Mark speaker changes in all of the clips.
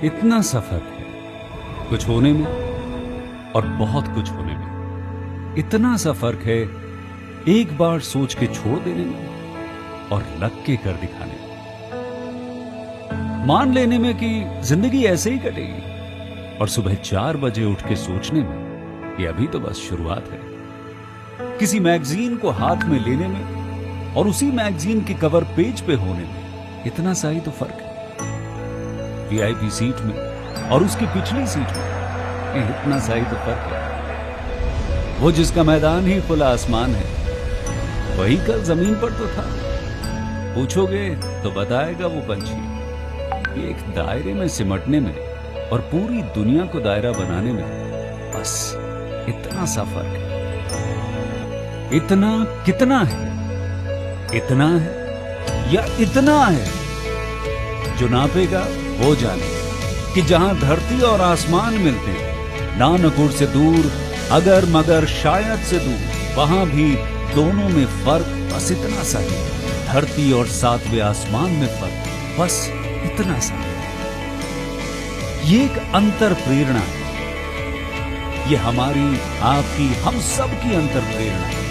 Speaker 1: इतना सफर है कुछ होने में और बहुत कुछ होने में। इतना सा फर्क है एक बार सोच के छोड़ देने में और लग के कर दिखाने में। मान लेने में कि जिंदगी ऐसे ही कटेगी और सुबह 4 बजे उठ के सोचने में कि अभी तो बस शुरुआत है। किसी मैगजीन को हाथ में लेने में और उसी मैगजीन के कवर पेज पे होने में इतना सा ही तो फर्क है। वीआईपी सीट में और उसकी पिछली सीट में इतना सा ही तो फर्क है। वो जिसका मैदान ही खुला आसमान है वही कल जमीन पर तो था। पूछोगे तो बताएगा वो पंछी कि एक दायरे में सिमटने में और पूरी दुनिया को दायरा बनाने में बस इतना सा फर्क है। इतना कितना है? इतना है या इतना है? जो नापेगा वो जाने कि जहां धरती और आसमान मिलते हैं, नानकुर से दूर, अगर मगर शायद से दूर, वहां भी दोनों में फर्क बस इतना सा है। धरती और 7वें आसमान में फर्क बस इतना सा है। ये एक अंतर प्रेरणा है। ये हमारी, आपकी, हम सब की अंतर प्रेरणा है।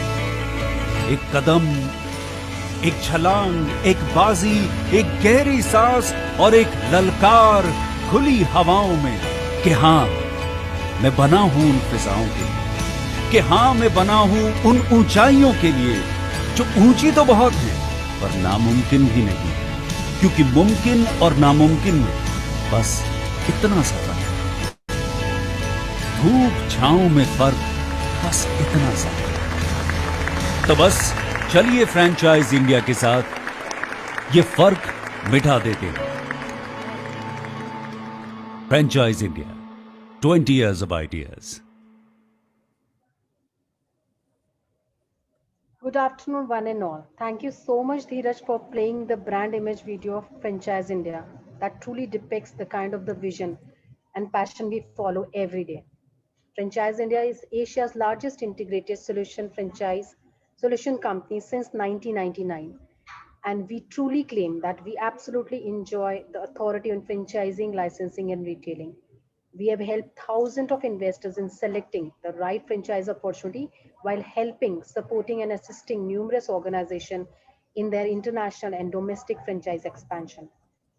Speaker 1: एक कदम, एक छलांग, एक बाजी, एक गहरी सांस और एक ललकार खुली हवाओं में कि हाँ मैं बना हूं उन फिजाओं के लिए, कि हाँ मैं बना हूं उन ऊंचाइयों के लिए जो ऊंची तो बहुत है पर नामुमकिन भी नहीं, क्योंकि मुमकिन और नामुमकिन में बस इतना सा फर्क। धूप छांव में फर्क बस इतना सा। तो बस चलिए फ्रेंचाइज इंडिया के साथ ये फर्क मिटा देते हैं। Franchise India, 20 years of ideas.
Speaker 2: Good afternoon, one and all. Thank you so much, Dheeraj, for playing the brand image video of Franchise India that truly depicts the kind of the vision and passion we follow every day. Franchise India is Asia's largest integrated solution company since 1999. And we truly claim that we absolutely enjoy the authority on franchising, licensing, and retailing. We have helped thousands of investors in selecting the right franchise opportunity while helping, supporting, and assisting numerous organizations in their international and domestic franchise expansion.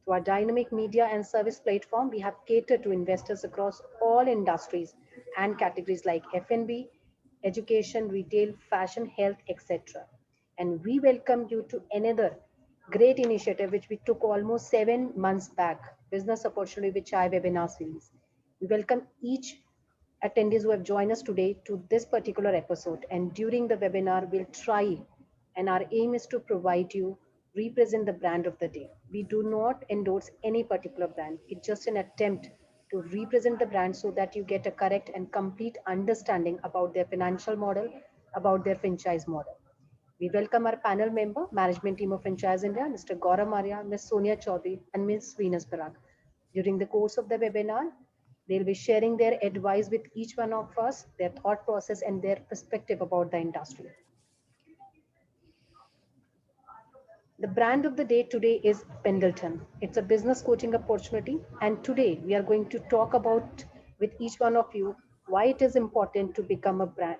Speaker 2: Through our dynamic media and service platform, we have catered to investors across all industries and categories like F&B, education, retail, fashion, health, etc. And we welcome you to another great initiative which we took almost 7 months back, Business Opportunity with Chai webinar series. We welcome each attendees who have joined us today to this particular episode. And during the webinar, we'll try, and our aim is to provide you, represent the brand of the day. We do not endorse any particular brand. It's just an attempt to represent the brand so that you get a correct and complete understanding about their financial model, about their franchise model. We welcome our panel member, management team of Franchise India, Mr. Gaurav Maria, Ms. Sonia Chaudhary, and Ms. Venus Parag. During the course of the webinar, they'll be sharing their advice with each one of us, their thought process, and their perspective about the industry. The brand of the day today is Pendleton. It's a business coaching opportunity, and today we are going to talk about with each one of you why it is important to become a brand,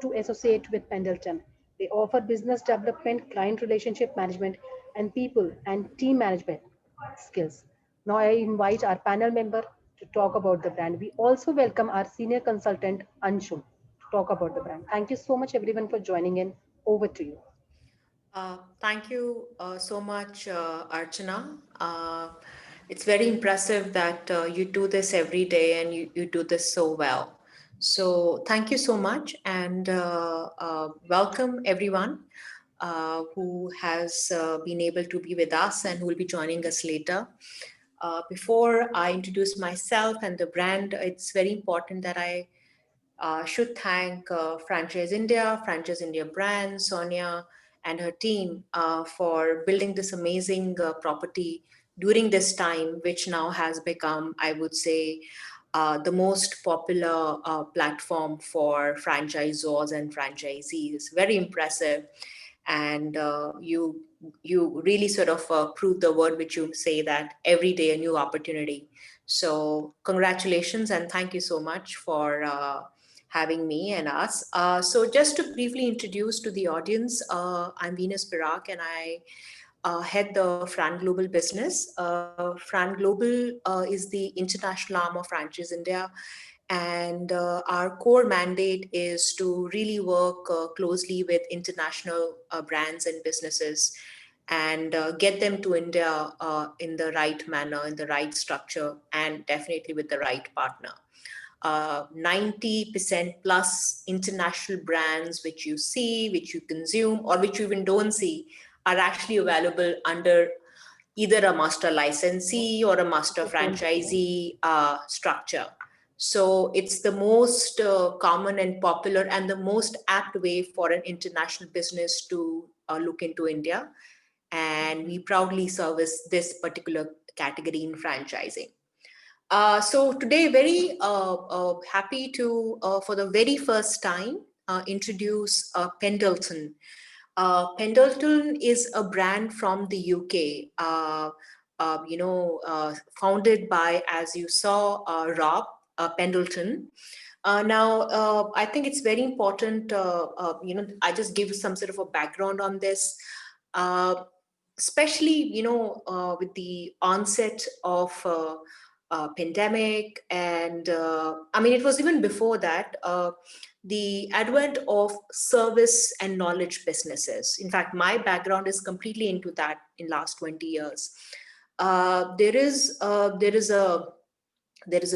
Speaker 2: to associate with Pendleton. They offer business development, client relationship management, and people and team management skills. Now I invite our panel member to talk about the brand. We also welcome our senior consultant Anshul to talk about the brand. Thank you so much everyone for joining in. Over to you.
Speaker 3: Thank you so much, Archana. It's very impressive that you do this every day and you do this so well. So thank you so much and welcome everyone who has been able to be with us and who will be joining us later. Before I introduce myself and the brand, it's very important that I should thank Franchise India brand, Sonia, and her team for building this amazing property during this time, which now has become, I would say, the most popular platform for franchisors and franchisees. Very impressive. And you really sort of prove the word which you say that every day a new opportunity. So congratulations and thank you so much for having me and us. So just to briefly introduce to the audience, I'm Venus Pirak and I head the Fran Global business. Fran Global is the international arm of Franchiseindia, and our core mandate is to really work closely with international brands and businesses and get them to India in the right manner, in the right structure, and definitely with the right partner. 90% plus international brands which you see, which you consume, or which you even don't see, are actually available under either a master licensee or a master franchisee structure. So it's the most common and popular and the most apt way for an international business to look into India. And we proudly service this particular category in franchising. So today, very happy to, for the very first time, introduce Pendleton. Pendleton is a brand from the UK, founded by, as you saw, Rob Pendleton. Now, I think it's very important, I just give some sort of a background on this, especially, with the onset of pandemic. And I mean, it was even before that, the advent of service and knowledge businesses. In fact, my background is completely into that in last 20 years. There is a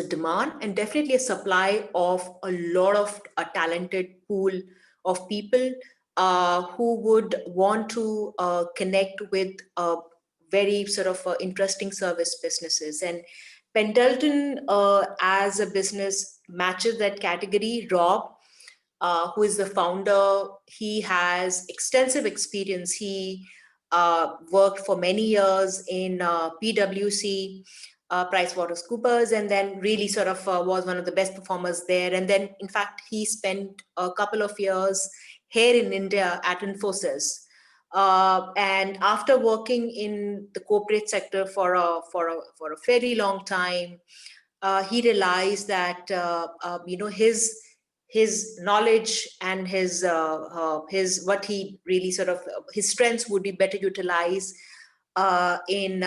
Speaker 3: demand and definitely a supply of a lot of a talented pool of people who would want to connect with very sort of interesting service businesses. And Pendleton as a business matches that category. Rob, who is the founder, he has extensive experience. He worked for many years in PwC, PricewaterhouseCoopers, and then really sort of was one of the best performers there. And then, in fact, he spent a couple of years here in India at Infosys. And after working in the corporate sector for a very long time, he realized that his knowledge and his what he really sort of his strengths would be better utilized in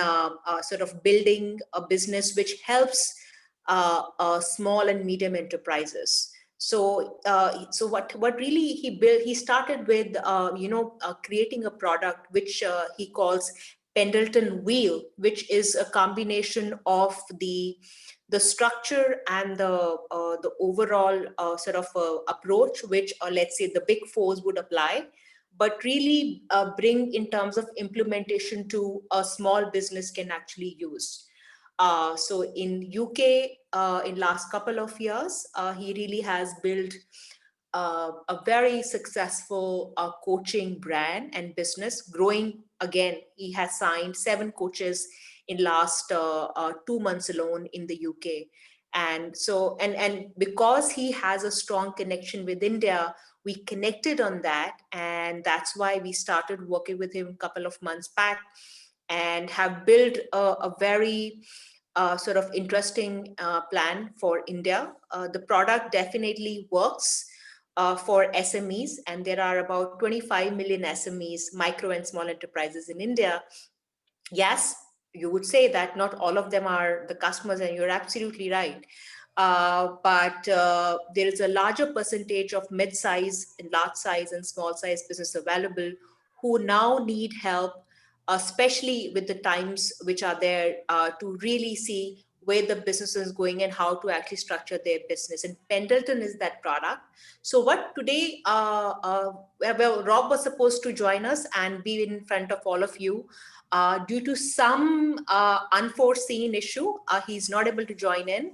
Speaker 3: sort of building a business which helps small and medium enterprises. So what really he built, he started with creating a product which he calls Pendleton Wheel, which is a combination of the structure and the overall sort of approach which let's say the big fours would apply, but really bring in terms of implementation to a small business can actually use. So in UK, in last couple of years, he really has built a very successful coaching brand and business growing. Again, he has signed 7 coaches in last 2 months alone in the UK. And so, and because he has a strong connection with India, we connected on that. And that's why we started working with him a couple of months back and have built a very sort of interesting plan for India. The product definitely works for SMEs, and there are about 25 million SMEs, micro and small enterprises in India. Yes, you would say that not all of them are the customers, and you're absolutely right. But there is a larger percentage of mid-size and large size and small size business available who now need help, especially with the times which are there, to really see where the business is going and how to actually structure their business. And Pendleton is that product. So what today, well, Rob was supposed to join us and be in front of all of you. Due to some unforeseen issue, he's not able to join in.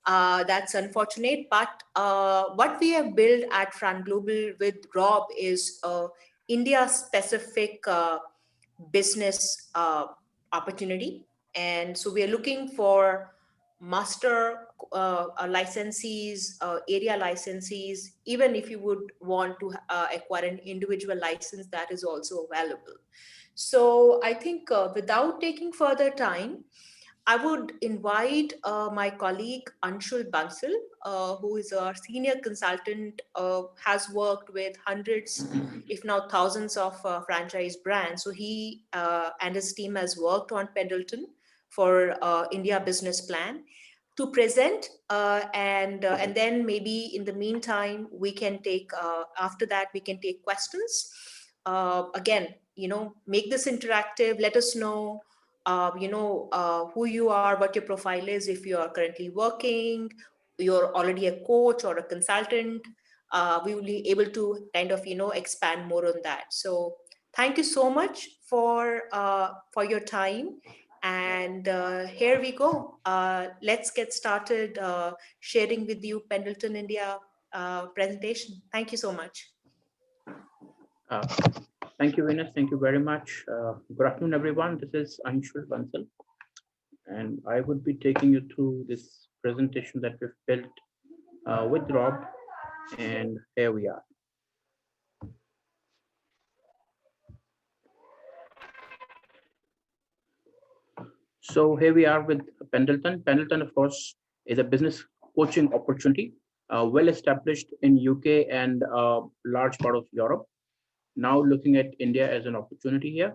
Speaker 3: That's unfortunate. But what we have built at Fran Global with Rob is India-specific business opportunity. And so we are looking for master licensees, area licensees. Even if you would want to acquire an individual license, that is also available. So I think without taking further time, I would invite my colleague Anshul Bansal, who is a senior consultant, has worked with hundreds, if not thousands, of franchise brands. So he and his team has worked on Pendleton for India business plan to present, and then maybe in the meantime we can take after that we can take questions. Again, make this interactive. Let us know who you are, what your profile is, if you are currently working, you're already a coach or a consultant. We will be able to kind of expand more on that. So thank you so much for your time. And here we go. Let's get started sharing with you Pendleton India presentation. Thank you so much.
Speaker 4: Uh, Thank you, Venus. Thank you very much. Good afternoon, everyone. This is Anshul Bansal, and I would be taking you through this presentation that we've built with Rob, and here we are. So here we are with Pendleton. Pendleton, of course, is a business coaching opportunity, well established in UK and a large part of Europe. Now looking at India as an opportunity here.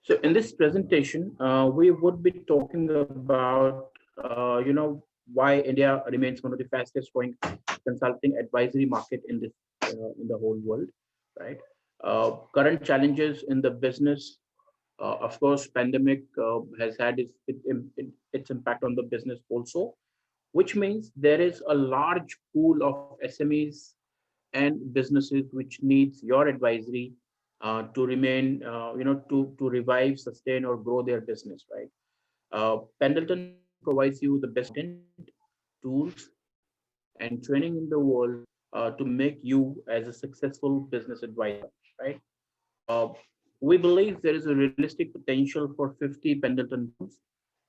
Speaker 4: So in this presentation, we would be talking about, why India remains one of the fastest growing consulting advisory market in this in the whole world, right? Current challenges in the business, of course, pandemic has had its impact on the business also, which means there is a large pool of SMEs and businesses which needs your advisory to remain, to revive, sustain, or grow their business, right? Pendleton provides you the best content, tools, and training in the world to make you as a successful business advisor, right? Uh, we believe there is a realistic potential for 50 Pendleton firms,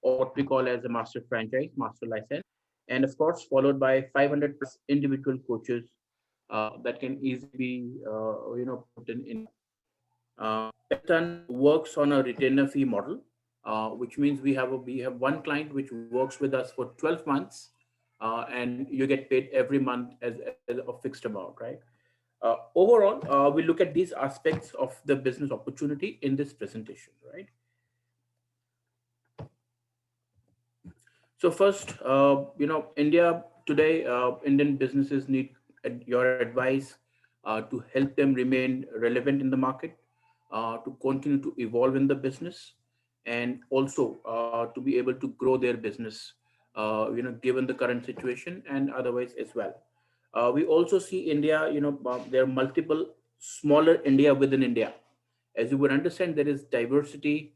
Speaker 4: or what we call as a master franchise, master license, and of course, followed by 500 plus individual coaches that can easily be, put in India. Pendleton works on a retainer fee model, which means we have one client which works with us for 12 months, and you get paid every month as a fixed amount, right? Overall, we look at these aspects of the business opportunity in this presentation, right? So first, India today, Indian businesses need your advice to help them remain relevant in the market, to continue to evolve in the business, and also to be able to grow their business, given the current situation and otherwise as well. We also see India, there are multiple smaller India within India. As you would understand, there is diversity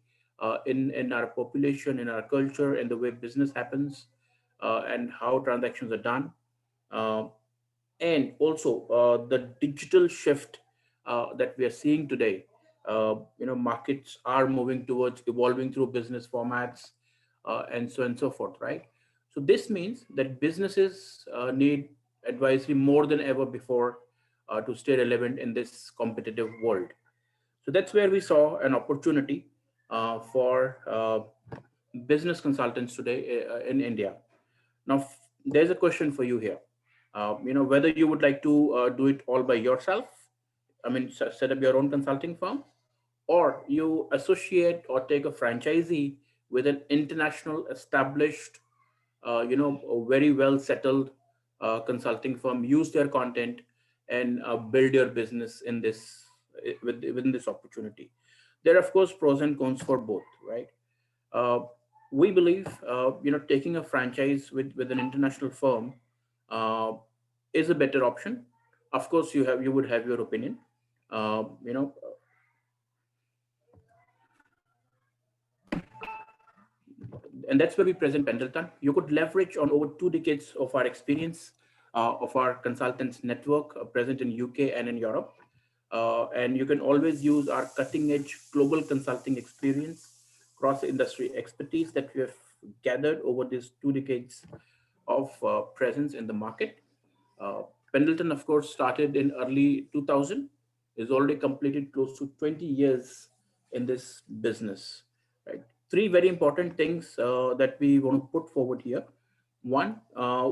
Speaker 4: in our population, in our culture, and the way business happens, and how transactions are done. Uh, and also the digital shift that we are seeing today. Markets are moving towards evolving through business formats, and so on and so forth, right? So this means that businesses need advisory more than ever before to stay relevant in this competitive world. So that's where we saw an opportunity for business consultants today in India. Now, there's a question for you here. Whether you would like to do it all by yourself, I mean, set up your own consulting firm, or you associate or take a franchisee with an international established, a very well settled consulting firm, use their content and build your business in this within this opportunity. There are of course pros and cons for both, right? uh, we believe, taking a franchise with an international firm uh, is a better option. Of course, you would have your opinion. uh, you know and that's where we present Pendleton. You could leverage on over 2 decades of our experience, of our consultants network present in UK and in Europe. And you can always use our cutting edge global consulting experience, cross industry expertise that we have gathered over these 2 decades of presence in the market. Uh, Pendleton, of course, started in early 2000, is already completed close to 20 years in this business. three very important things that we want to put forward here. One,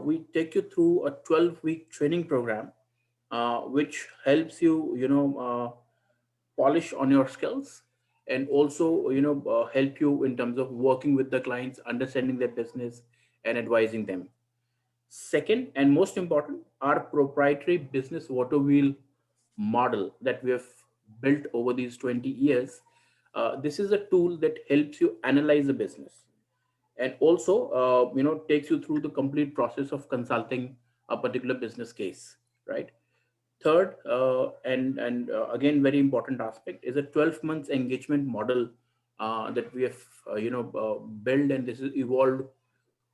Speaker 4: we take you through a 12-week training program, which helps you, polish on your skills, and also, help you in terms of working with the clients, understanding their business, and advising them. Second, and most important, our proprietary business water wheel model that we have built over these 20 years. This is a tool that helps you analyze the business, and also, takes you through the complete process of consulting a particular business case, right? Third, and again, very important aspect is a 12 months engagement model that we have built, and this is evolved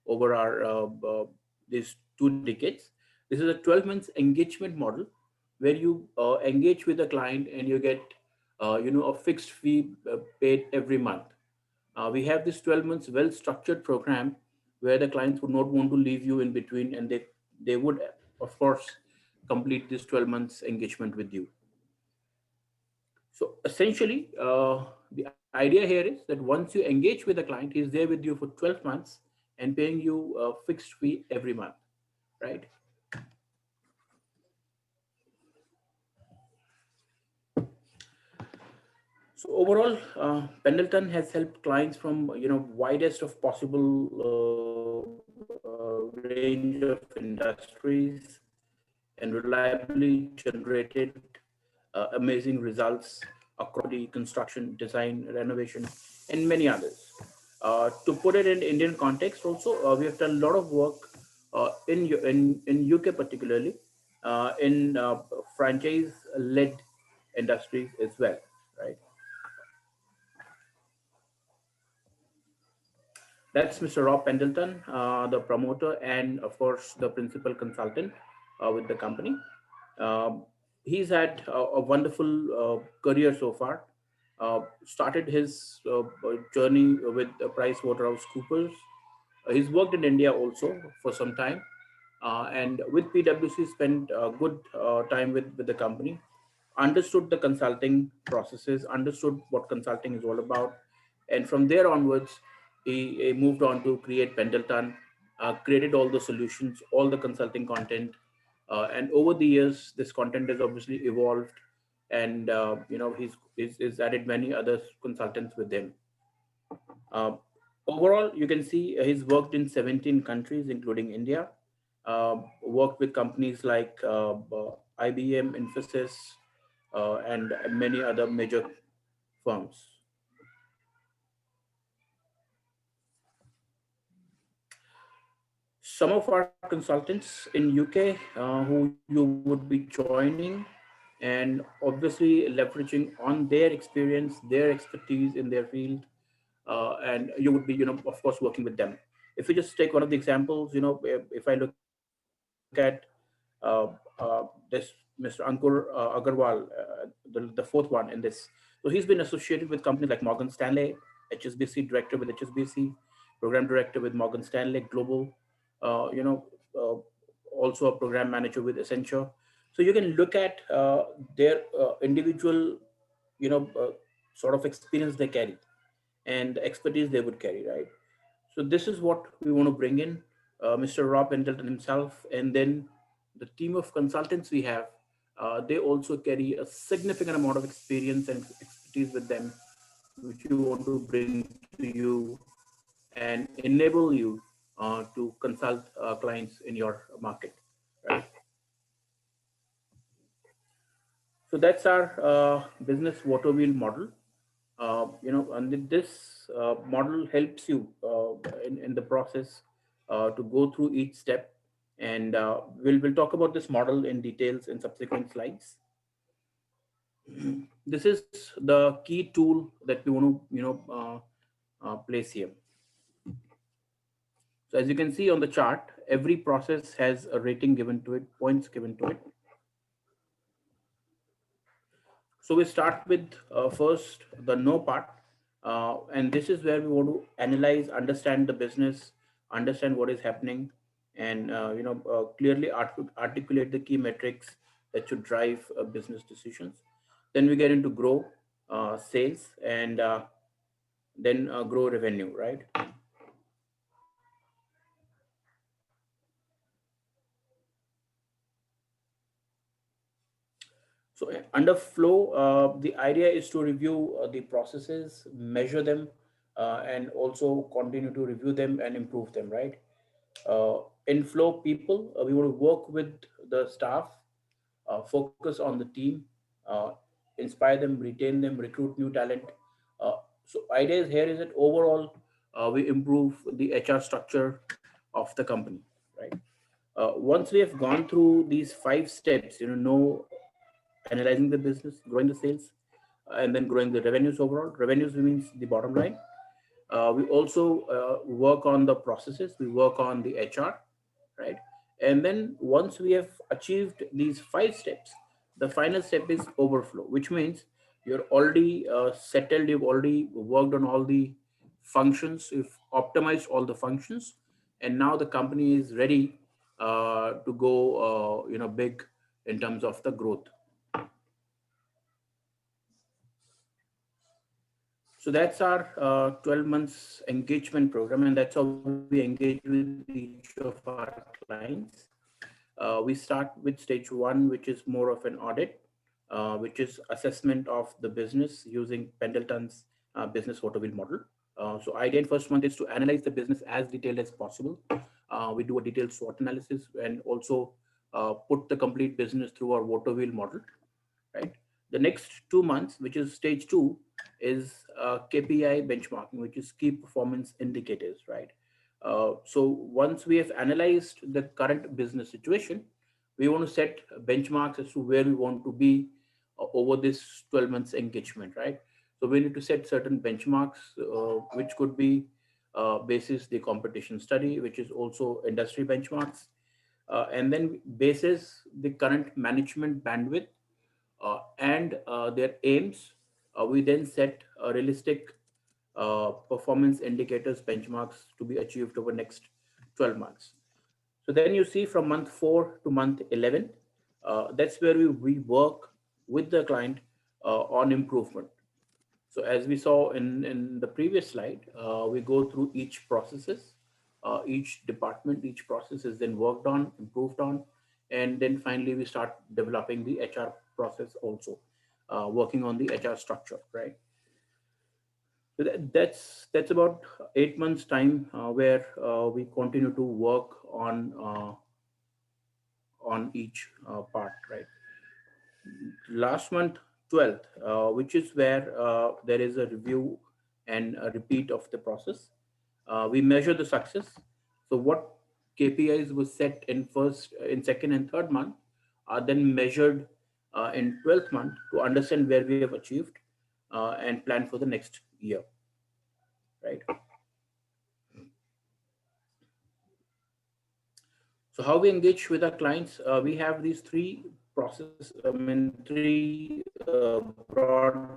Speaker 4: over our these 2 decades. This is a 12 months engagement model where you engage with a client and you get a fixed fee paid every month. We have this 12 months well structured program where the clients would not want to leave you in between, and they would, of course, complete this 12 months engagement with you. So essentially, the idea here is that once you engage with a client, he's there with you for 12 months and paying you a fixed fee every month, right? So overall, Pendleton has helped clients from widest of possible range of industries, and reliably generated amazing results across the construction, design, renovation, and many others. To put it in Indian context, also we have done a lot of work in UK particularly, in franchise-led industries as well, right? That's Mr. Rob Pendleton, the promoter and, of course, the principal consultant with the company. Um, he's had a wonderful career so far. Started his journey with PricewaterhouseCoopers. He's worked in India also for some time, and with PwC spent a good time with the company, understood the consulting processes, understood what consulting is all about, and from there onwards, he moved on to create Pendleton, created all the solutions, all the consulting content, and over the years, this content has obviously evolved, and he's added many other consultants with him. Uh, Overall, you can see he's worked in 17 countries, including India. Worked with companies like IBM, Infosys, and many other major firms. Some of our consultants in UK who you would be joining, and obviously leveraging on their experience, their expertise in their field, and you would be, of course, working with them. If we just take one of the examples, if I look at this Mr. Ankur Agarwal, the fourth one in this. So he's been associated with companies like Morgan Stanley, HSBC, director with HSBC, program director with Morgan Stanley Global, uh, you know, uh, also a program manager with Accenture. So you can look at their individual, you know, uh, sort of experience they carry and the expertise they would carry, right? So this is what we want to bring in, Mr. Rob Pendleton himself, and then the team of consultants we have. They also carry a significant amount of experience and expertise with them, which we want to bring to you and enable you to consult clients in your market, right? So that's our business water wheel model. And this model helps you in the process to go through each step, and we'll talk about this model in details in subsequent slides. This is the key tool that we want to place here. So as you can see on the chart, every process has a rating given to it, points given to it. So we start with first the no part, and this is where we want to analyze, understand the business, understand what is happening, and clearly articulate the key metrics that should drive business decisions. Then we get into grow, sales, and then grow revenue, right? So under flow, the idea is to review the processes, measure them, and also continue to review them and improve them, right? In flow people, we want to work with the staff, focus on the team, uh, inspire them, retain them, recruit new talent. So ideas here is that overall we improve the HR structure of the company, right? Once we have gone through these 5 steps, know, analyzing the business, growing the sales, and then growing the revenues overall. Revenues means the bottom line. We also work on the processes. We work on the HR, right? And then once we have achieved these 5 steps, the final step is overflow, which means you're already settled. You've already worked on all the functions. You've optimized all the functions, and now the company is ready to go, big in terms of the growth. So that's our 12 months engagement program, and that's how we engage with each of our clients. We start with stage one, which is more of an audit, which is assessment of the business using Pendleton's Business Waterwheel model. So idea in first month is to analyze the business as detailed as possible. We do a detailed SWOT analysis and also put the complete business through our Waterwheel model, right? The next 2 months, which is stage two, is KPI benchmarking, which is key performance indicators, right? So once we have analyzed the current business situation, we want to set benchmarks as to where we want to be over this 12 months engagement, right? So we need to set certain benchmarks, which could be basis the competition study, which is also industry benchmarks, and then basis the current management bandwidth and their aims. We then set realistic performance indicators benchmarks to be achieved over next 12 months. So then you see from month 4 to month 11, that's where we work with the client on improvement. So as we saw in the previous slide, we go through each processes, each department, each process is then worked on, improved on, and then finally we start developing the HR process also, working on the HR structure, right? So that's about 8 months time where we continue to work on each part, right? Last month 12th, which is where there is a review and a repeat of the process. We measure the success. So what KPIs was set in first, in second and third month are then measured in 12th month to understand where we have achieved and plan for the next year, right? So how we engage with our clients, we have these three process, three broad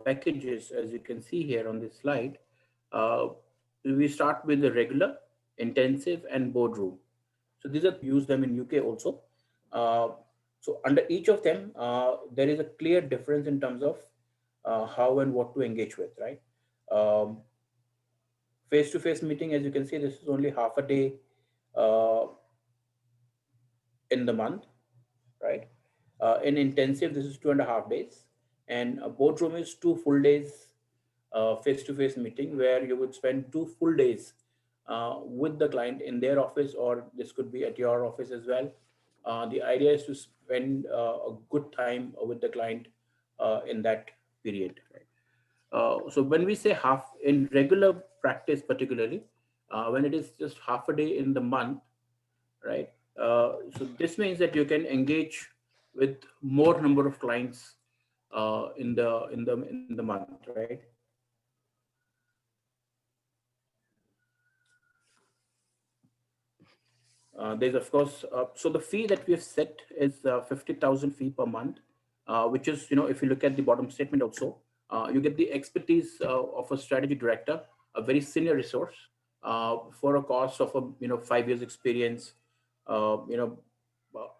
Speaker 4: packages, as you can see here on this slide. Uh, we start with the regular, intensive, and boardroom. So these are use them in UK also. Uh, so under each of them, there is a clear difference in terms of how and what to engage with, right? Um, Face-to-face meeting, as you can see, this is only half a day uh, in the month, right? In intensive, this is 2.5 days, and a boardroom is 2 full days face-to-face meeting where you would spend 2 full days with the client in their office, or this could be at your office as well. The idea is to spend a good time with the client in that period, right? So when we say half in regular practice, particularly when it is just half a day in the month, right? So this means that you can engage with more number of clients in the month, right? There's of course, so the fee that we have set is 50,000 fee per month, which is, if you look at the bottom statement also, you get the expertise of a strategy director, a very senior resource, for a cost of 5 years experience, uh, you know,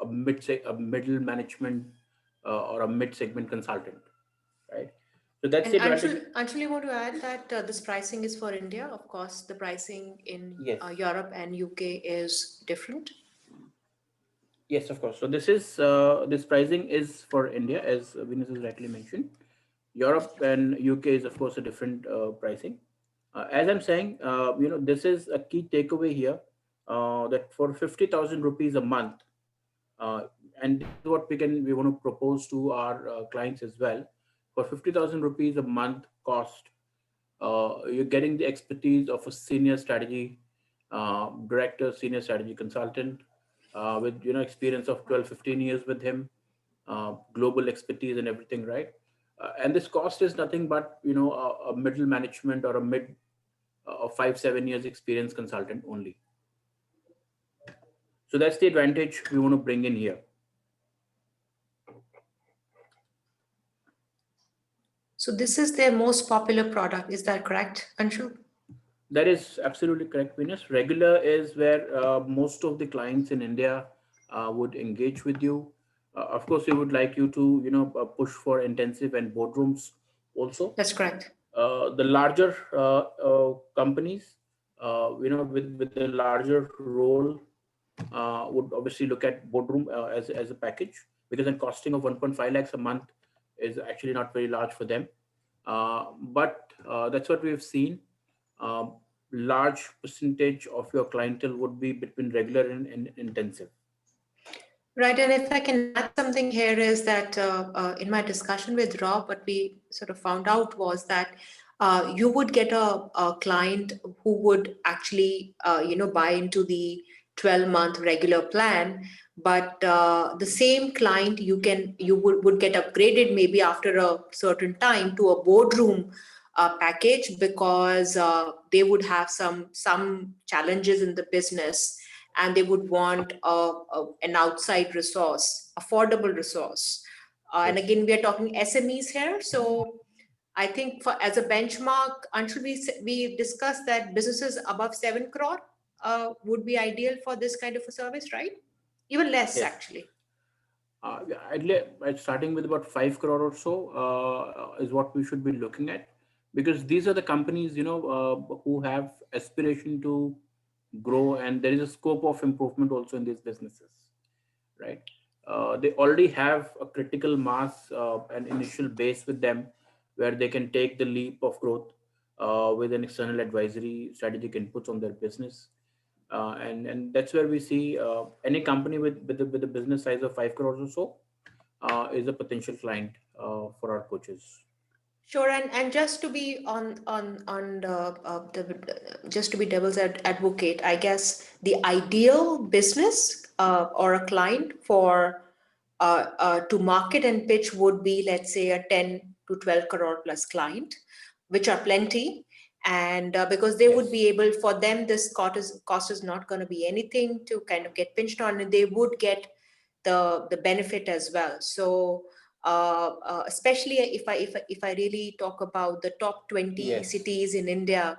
Speaker 4: a middle management or a mid segment consultant, right? So that's
Speaker 3: And
Speaker 4: the advantage.
Speaker 3: Anshul, you want to add that this pricing is for India. Of course, the pricing in
Speaker 4: Yes.
Speaker 3: Europe and UK is different.
Speaker 4: Yes, of course. So this pricing is for India, as Venus has rightly mentioned. Europe and UK is of course a different pricing. As I'm saying, this is a key takeaway here, that for 50,000 rupees a month, uh, and this is what we want to propose to our clients as well. For 50,000 rupees a month cost, you're getting the expertise of a senior strategy director, senior strategy consultant, with experience of 12, 15 years with him, global expertise and everything, right? And this cost is nothing but a middle management or a mid of 5, 7 years experience consultant only. So that's the advantage we want to bring in here.
Speaker 3: So this is their most popular product. Is that correct, Anshul?
Speaker 4: That is absolutely correct, Venus. Regular is where most of the clients in India would engage with you. Of course, we would like you to, push for intensive and boardrooms also.
Speaker 3: That's correct.
Speaker 4: The larger companies, with the larger role, would obviously look at boardroom as a package, because then costing of 1.5 lakhs a month is actually not very large for them. But that's what we've seen. Uh, Large percentage of your clientele would be between regular and intensive.
Speaker 3: Right, and if I can add something here is that in my discussion with Rob, what we sort of found out was that you would get a client who would actually, buy into the 12-month regular plan, but the same client you would get upgraded maybe after a certain time to a boardroom package because they would have some challenges in the business and they would want an outside resource, affordable resource. And
Speaker 4: Yes.
Speaker 3: again, we are talking SMEs here. So I think for as a benchmark, Anshul, we discussed that businesses above 7 crore would be ideal for this kind of a service, right? Even less,
Speaker 4: Yes.
Speaker 3: actually.
Speaker 4: Yeah, starting with about 5 crore or so is what we should be looking at, because these are the companies who have aspiration to grow, and there is a scope of improvement also in these businesses, right? They already have a critical mass and initial base with them, where they can take the leap of growth with an external advisory strategic inputs on their business. And that's where we see any company with a business size of 5 crores or so is a potential client for our coaches.
Speaker 3: Sure, and just to be on the just to be devil's advocate, I guess the ideal business or a client for to market and pitch would be, let's say, a 10 to 12 crore plus client, which are plenty, and because they would
Speaker 4: Yes.
Speaker 3: be able, for them this cost is not going to be anything to kind of get pinched on, and they would get the benefit as well. So especially if I really talk about the top 20
Speaker 4: Yes.
Speaker 3: cities in India,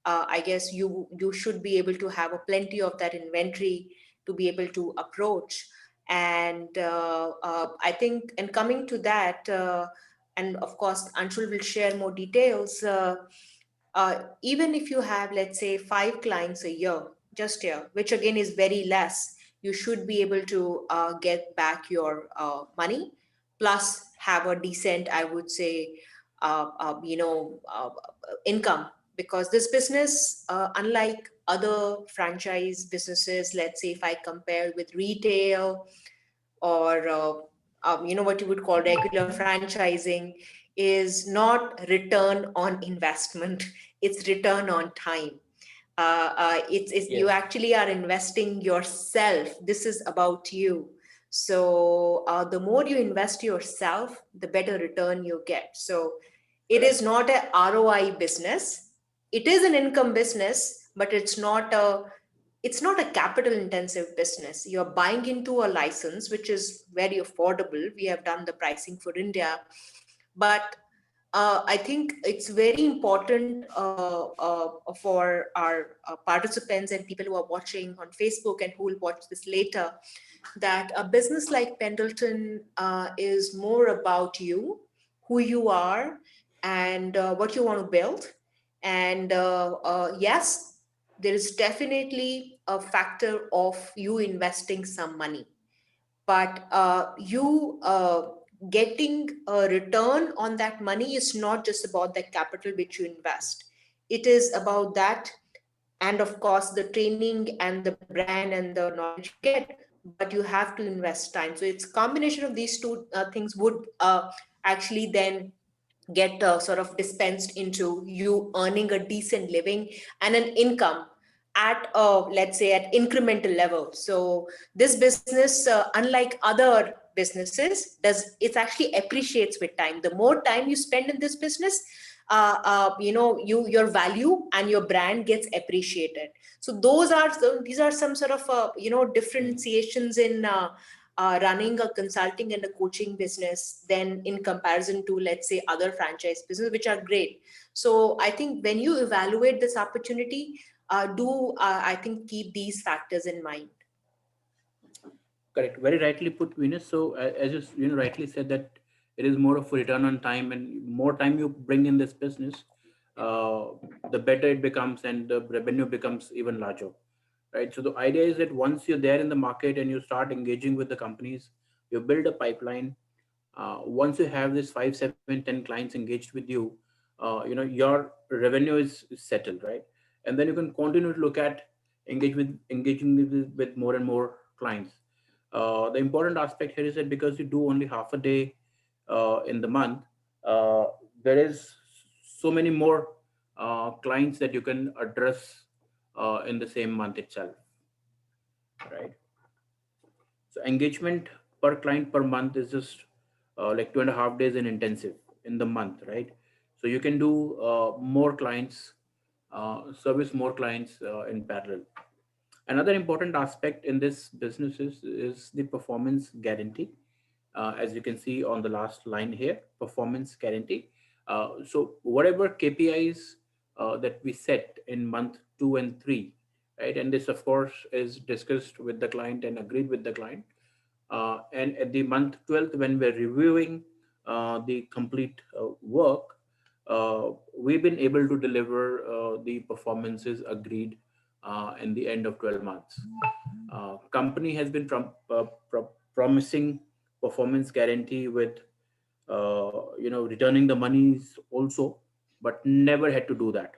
Speaker 3: I guess you should be able to have a plenty of that inventory to be able to approach. And I think, and coming to that, and of course, Anshul will share more details. Even if you have, let's say, 5 clients a year, just here, which again is very less, you should be able to get back your money, plus have a decent, I would say, income. Because this business, unlike other franchise businesses, let's say if I compare with retail or what you would call regular franchising, is not return on investment, it's return on time. It's you
Speaker 4: Yes.
Speaker 3: actually are investing yourself. This is about you. So the more you invest yourself, the better return you get. So it is
Speaker 4: Correct.
Speaker 3: not a ROI business. It is an income business, but it's not a capital intensive business. You're buying into a license, which is very affordable. We have done the pricing for India, but I think it's very important for our participants and people who are watching on Facebook and who will watch this later, that a business like Pendleton is more about you, who you are, and what you want to build. And yes, there is definitely a factor of you investing some money, but you getting a return on that money is not just about the capital which you invest. It is about that, and of course the training and the brand and the knowledge you get, but you have to invest time. So it's combination of these two things would actually then get sort of dispensed into you earning a decent living and an income at let's say at incremental level. So this business, unlike other businesses, does it actually appreciates with time. The more time you spend in this business, your value and your brand gets appreciated. So these are some sort of differentiations in running a consulting and a coaching business than in comparison to, let's say, other franchise business, which are great. So I think when you evaluate this opportunity, do I think keep these factors in mind.
Speaker 4: Correct. Very rightly put, Venus. So as you rightly said that it is more of a return on time, and more time you bring in this business, uh, the better it becomes, and the revenue becomes even larger, right? So the idea is that once you're there in the market and you start engaging with the companies, you build a pipeline. Once you have this 5, 7, 10 clients engaged with you, your revenue is settled, right? And then you can continue to look at engaging with more and more clients. The important aspect here is that because you do only half a day in the month, uh, there is so many more clients that you can address in the same month itself, right? So engagement per client per month is just like 2.5 days in intensive in the month, right? So you can do more clients, service more clients in parallel. Another important aspect in this business is the performance guarantee. As you can see on the last line here, performance guarantee. So whatever KPIs that we set in month 2 and 3, right? And this, of course, is discussed with the client and agreed with the client. And at the month 12th, when we're reviewing the complete work, we've been able to deliver the performances agreed in the end of 12 months. Company has been promising performance guarantee with returning the monies also, but never had to do that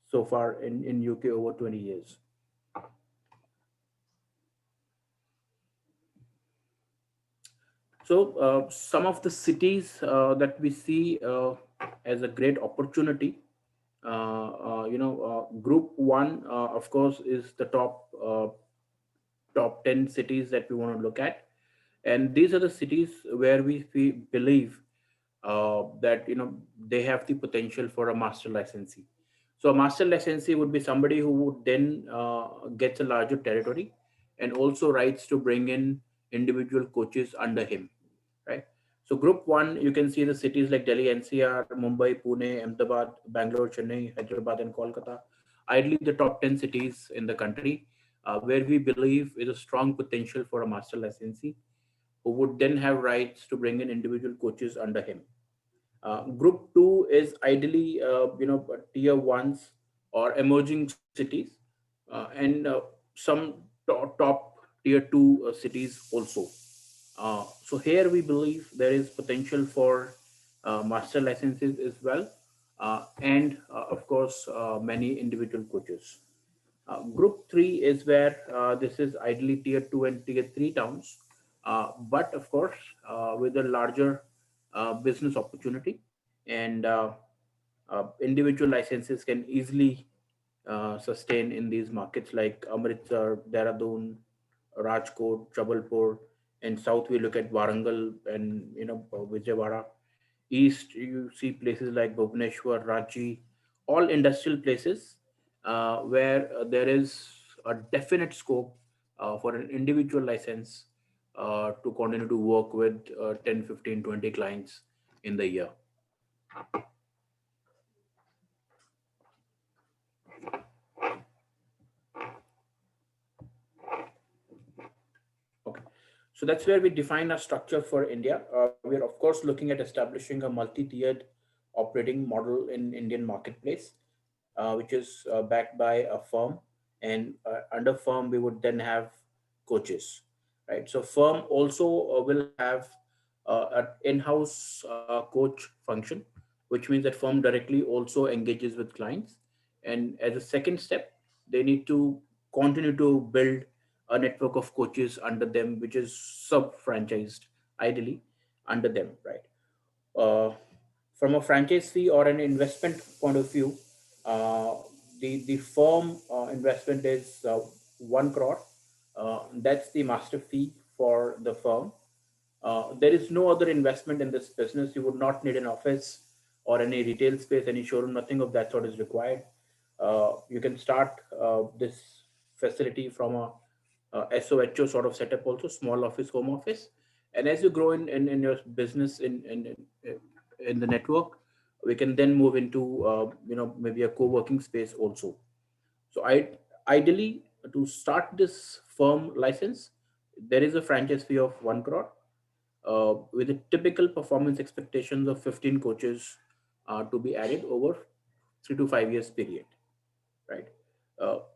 Speaker 4: so far in UK over 20 years. So some of the cities that we see as a great opportunity, group one, of course, is the top 10 cities that we want to look at, and these are the cities where we believe that they have the potential for a master licensee. So a master licensee would be somebody who would then gets a larger territory and also rights to bring in individual coaches under him, right? So group one, you can see the cities like Delhi NCR, Mumbai, Pune, Ahmedabad, Bangalore, Chennai, Hyderabad, and Kolkata, ideally the top 10 cities in the country, where we believe is a strong potential for a master licensee who would then have rights to bring in individual coaches under him. Group two is ideally, tier ones or emerging cities, and some top tier two cities also. So here we believe there is potential for master licenses as well, and of course many individual coaches. Group three is where this is ideally tier two and tier three towns, but of course with a larger business opportunity, and individual licenses can easily sustain in these markets like Amritsar, Dehradun, Rajkot, Jabalpur. In south, we look at Warangal and Vijayawada. East, you see places like Bhubaneswar, Ranchi, all industrial places where there is a definite scope for an individual license to continue to work with 10, 15, 20 clients in the year. Okay. So that's where we define our structure for India. We are, of course, looking at establishing a multi tiered operating model in Indian marketplace, which is backed by a firm, and under firm we would then have coaches, right? So firm also will have an in-house coach function, which means that firm directly also engages with clients, and as a second step, they need to continue to build a network of coaches under them, which is sub-franchised, ideally under them, right? From a franchise fee or an investment point of view, uh, the firm investment is 1 crore. That's the master fee for the firm. There is no other investment in this business. You would not need an office or any retail space, any showroom. Nothing of that sort is required. You can start this facility from a SOHO sort of setup, also small office, home office. And as you grow in your business in the network, we can then move into maybe a co-working space also. So ideally, to start this firm license, there is a franchise fee of 1 crore, with a typical performance expectations of 15 coaches to be added over 3 to 5 years period, right?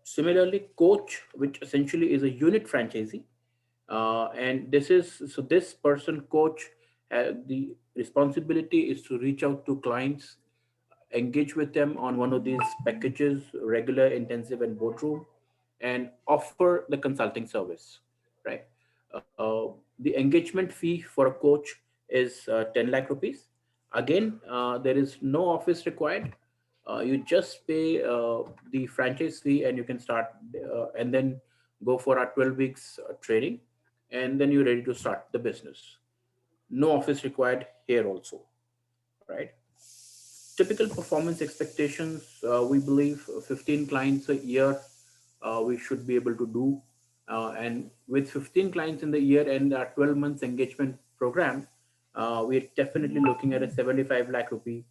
Speaker 4: Similarly, coach, which essentially is a unit franchisee, and this person coach, the responsibility is to reach out to clients, engage with them on one of these packages, regular, intensive, and boardroom, and offer the consulting service, right? Uh, the engagement fee for a coach is 10 lakh rupees. Again, there is no office required. You just pay the franchise fee, and you can start, and then go for our 12 weeks training, and then you're ready to start the business. No office required here also, right? Typical performance expectations, we believe 15 clients a year we should be able to do. And with 15 clients in the year and our 12 months engagement program, we're definitely looking at a 75 lakh rupee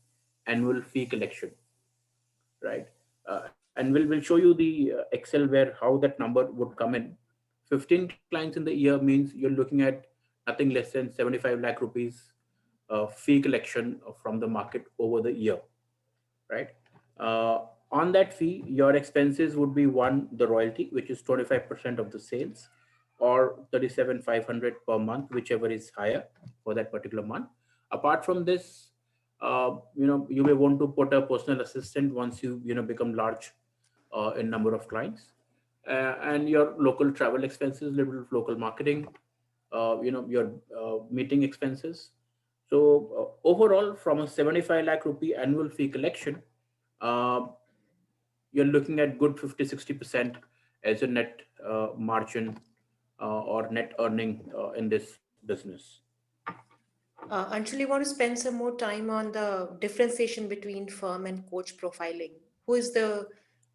Speaker 4: annual fee collection, right? And we'll show you the Excel where how that number would come in. 15 clients in the year means you're looking at nothing less than 75 lakh rupees fee collection from the market over the year, right? Uh, on that fee, your expenses would be one, the royalty, which is 25% of the sales, or 37,500 per month, whichever is higher for that particular month. Apart from this, you may want to put a personal assistant once you become large in number of clients, and your local travel expenses, little bit of local marketing, your meeting expenses. So overall, from a 75 lakh rupee annual fee collection, uh, you're looking at good 50-60% as a net margin or net earning in this business.
Speaker 3: Anjali, want to spend some more time on the differentiation between firm and coach profiling. Who is the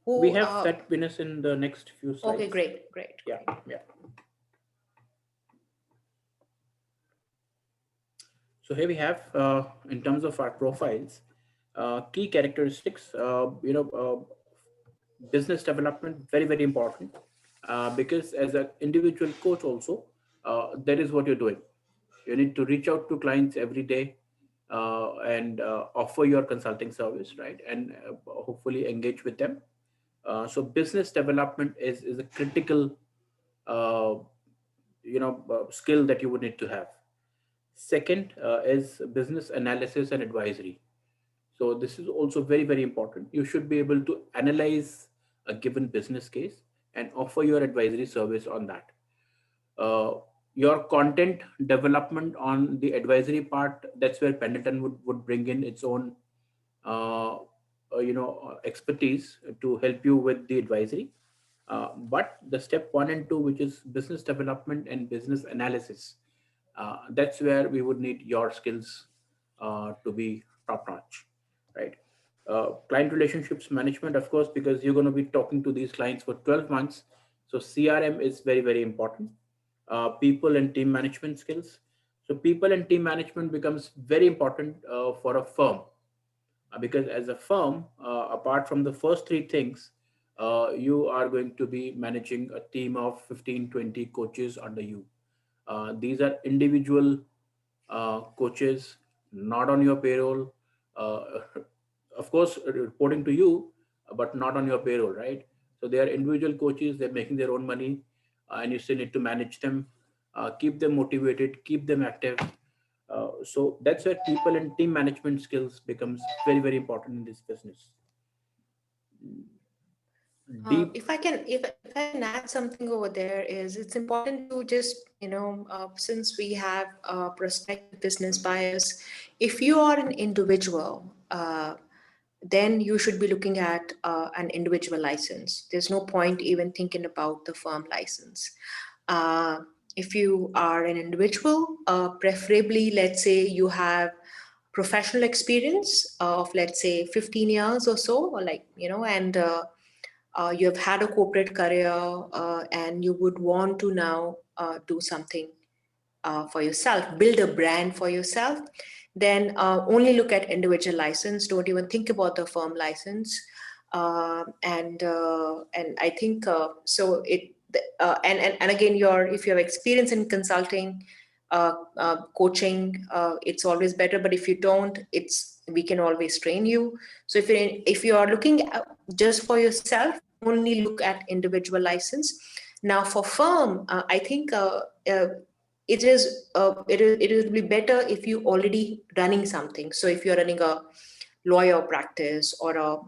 Speaker 4: We
Speaker 3: who?
Speaker 4: have that business in the next few
Speaker 3: Okay,
Speaker 4: slides.
Speaker 3: great, great,
Speaker 4: Yeah,
Speaker 3: great.
Speaker 4: yeah. So here we have, in terms of our profiles, key characteristics. Business development, very very important, because as an individual coach also, that is what you're doing. You need to reach out to clients every day, and offer your consulting service, right? And hopefully engage with them. So business development is a critical uh, skill that you would need to have. Second is business analysis and advisory. So this is also very, very important. You should be able to analyze a given business case and offer your advisory service on that. Uh, your content development on the advisory part, that's where Pendleton would bring in its own expertise to help you with the advisory. But the step one and two, which is business development and business analysis, that's where we would need your skills to be top notch, right? Client relationships management, of course, because you're going to be talking to these clients for 12 months. So CRM is very, very important. People and team management skills. So people and team management becomes very important for a firm, because as a firm, apart from the first three things, you are going to be managing a team of 15, 20 coaches under you. These are individual coaches, not on your payroll, uh, of course reporting to you, but not on your payroll, right? So they are individual coaches, they're making their own money, and you still need to manage them, keep them motivated, keep them active. So that's where people and team management skills becomes very, very important in this business. Deep.
Speaker 3: If I can add something over there, is it's important to just, since we have prospective business buyers, if you are an individual, then you should be looking at an individual license. There's no point even thinking about the firm license. Uh, if you are an individual, preferably, let's say you have professional experience of, let's say, 15 years or so, or like, and you have had a corporate career, and you would want to now do something for yourself, build a brand for yourself, then only look at individual license. Don't even think about the firm license. And I think so. And again, if you have experience in consulting, coaching, it's always better. But if you don't, we can always train you. So if you are looking just for yourself, only look at individual license. Now for firm, I think it will be better if you already running something. So if you're running a lawyer practice or a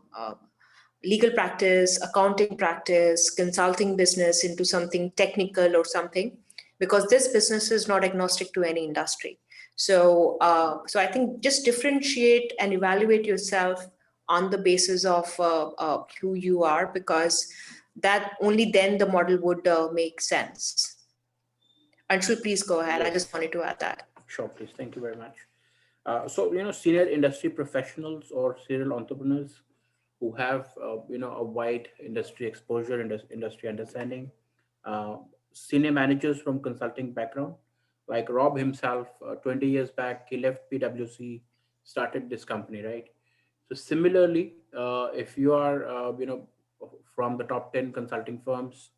Speaker 3: legal practice, accounting practice, consulting business into something technical or something, because this business is not agnostic to any industry. So I think just differentiate and evaluate yourself on the basis of who you are, because that only then the model would make sense. Anshul, please go ahead. I just
Speaker 4: Yes,
Speaker 3: wanted to add that.
Speaker 4: sure, please. Thank you very much. So, senior industry professionals or serial entrepreneurs who have, a wide industry exposure and industry understanding, uh, senior managers from consulting background, like Rob himself, 20 years back, he left PwC, started this company, right? So similarly, if you are, from the top 10 consulting firms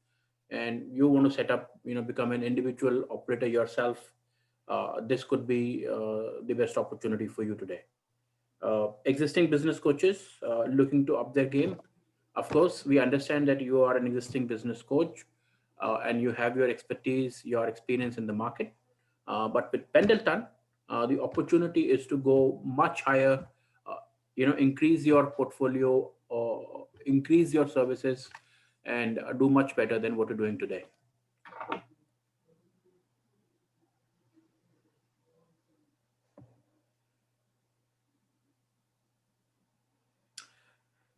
Speaker 4: and you want to set up, become an individual operator yourself, this could be the best opportunity for you today. Existing business coaches looking to up their game. Of course, we understand that you are an existing business coach and you have your expertise, your experience in the market. But with Pendleton, the opportunity is to go much higher, increase your portfolio, increase your services, and do much better than what you're doing today.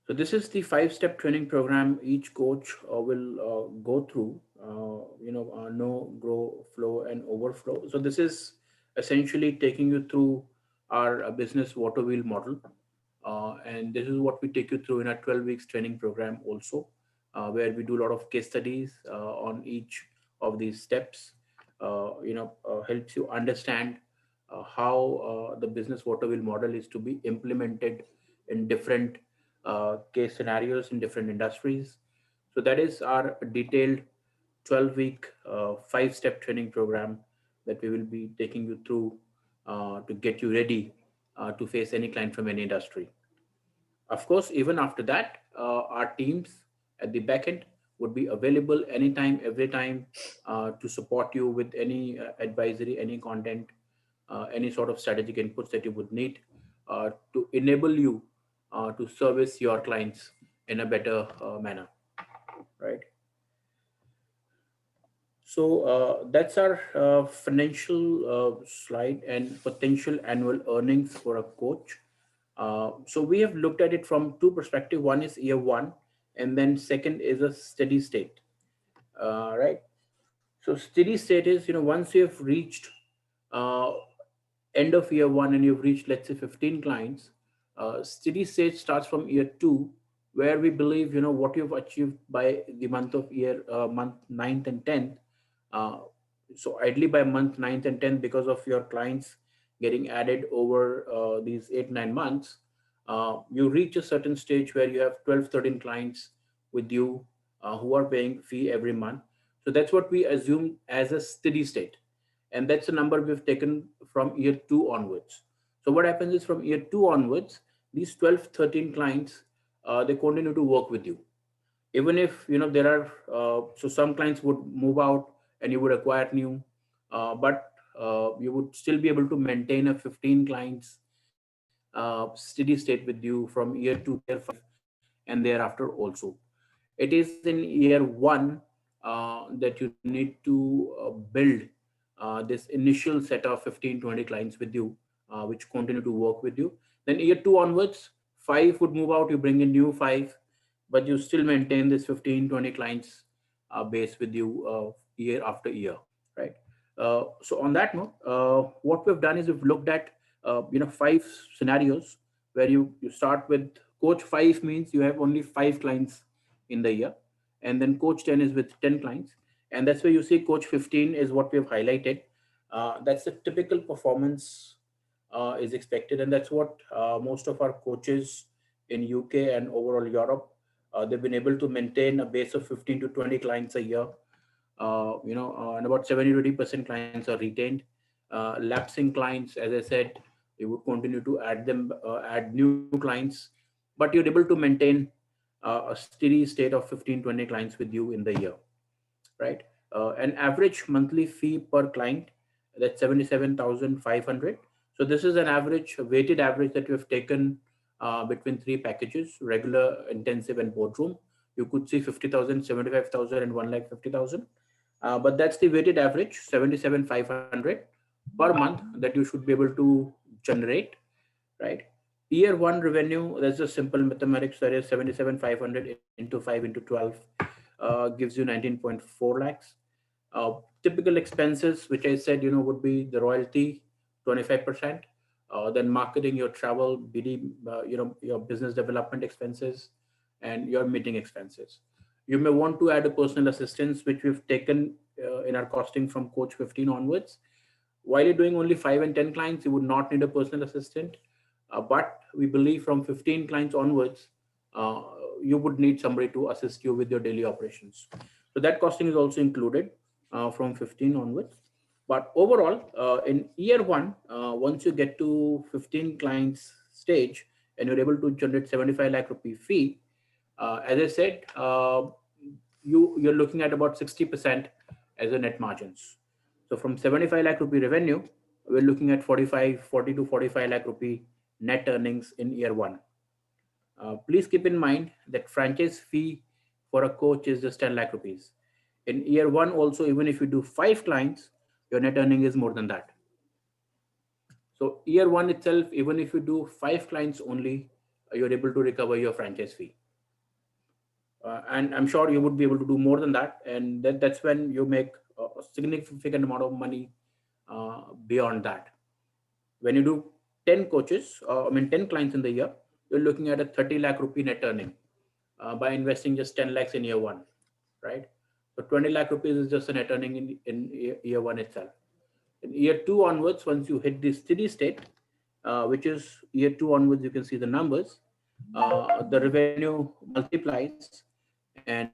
Speaker 4: So this is the five-step training program each coach will go through. Know, grow, flow, and overflow. So this is essentially taking you through our business water wheel model, and this is what we take you through in our 12 weeks training program also, where we do a lot of case studies on each of these steps. Helps you understand how the business water wheel model is to be implemented in different case scenarios in different industries. So that is our detailed 12-week, five-step training program that we will be taking you through to get you ready to face any client from any industry. Of course, even after that, our teams at the back end would be available anytime, every time to support you with any advisory, any content, any sort of strategic inputs that you would need to enable you to service your clients in a better manner, right? So that's our financial slide and potential annual earnings for a coach. So we have looked at it from two perspectives. One is year one, and then second is a steady state, right? So steady state is, once you have reached uh, end of year one and you've reached, let's say, 15 clients, steady state starts from year two, where we believe, what you've achieved by the month ninth and 10th. Uh, so ideally by month ninth and 10th, because of your clients getting added over these 8, 9 months, you reach a certain stage where you have 12, 13 clients with you who are paying fee every month. So that's what we assume as a steady state, and that's the number we've taken from year two onwards. So what happens is from year 2 onwards, these 12, 13 clients, they continue to work with you. Even if, there are, so some clients would move out and you would acquire new, but you would still be able to maintain a 15 clients steady state with you from year 2 to year 5 and thereafter also. It is in year 1 that you need to build this initial set of 15, 20 clients with you, which continue to work with you. Then year 2 onwards, 5 would move out, you bring in new 5, but you still maintain this 15, 20 clients base with you year after year, right? So on that note, what we've done is we've looked at 5 scenarios where you start with coach 5 means you have only 5 clients in the year, and then coach 10 is with 10 clients, and that's where you see coach 15 is what we have highlighted. That's the typical performance is expected, and that's what most of our coaches in UK and overall Europe, they've been able to maintain a base of 15 to 20 clients a year. And about 70 to 80% clients are retained. Lapsing clients, as I said, you would continue to add them, add new clients, but you're able to maintain a steady state of 15, 20 clients with you in the year, right? An average monthly fee per client, that's 77,500. So this is an average, a weighted average that we have taken between 3 packages: regular, intensive, and boardroom. You could see 50,000, 75,000, and 1,50,000. But that's the weighted average, 77,500 per month that you should be able to generate, right? Year 1 revenue, that's a simple mathematics. That is 77,500 into 5 into 12 gives you 19.4 lakhs. Typical expenses, which I said, would be the royalty, 25%, then marketing, your travel, BD, your business development expenses, and your meeting expenses. You may want to add a personal assistance, which we've taken in our costing from coach 15 onwards. While you're doing only 5 and 10 clients, you would not need a personal assistant. But we believe from 15 clients onwards, you would need somebody to assist you with your daily operations. So that costing is also included from 15 onwards. But overall, in year 1, once you get to 15 clients stage and you're able to generate 75 lakh rupee fee, as I said, you're looking at about 60% as a net margins. So from 75 lakh rupee revenue, we're looking at 40 to 45 lakh rupee net earnings in year 1. Please keep in mind that franchise fee for a coach is just 10 lakh rupees. In year 1 also, even if you do 5 clients, your net earning is more than that. So year 1 itself, even if you do 5 clients only, you're able to recover your franchise fee. And I'm sure you would be able to do more than that. And that's when you make a significant amount of money beyond that. When you do 10 coaches, 10 clients in the year, you're looking at a 30 lakh rupee net earning by investing just 10 lakhs in year 1, right? So 20 lakh rupees is just a net earning in year 1 itself. In year 2 onwards, once you hit the steady state, which is year 2 onwards, you can see the numbers, the revenue multiplies, and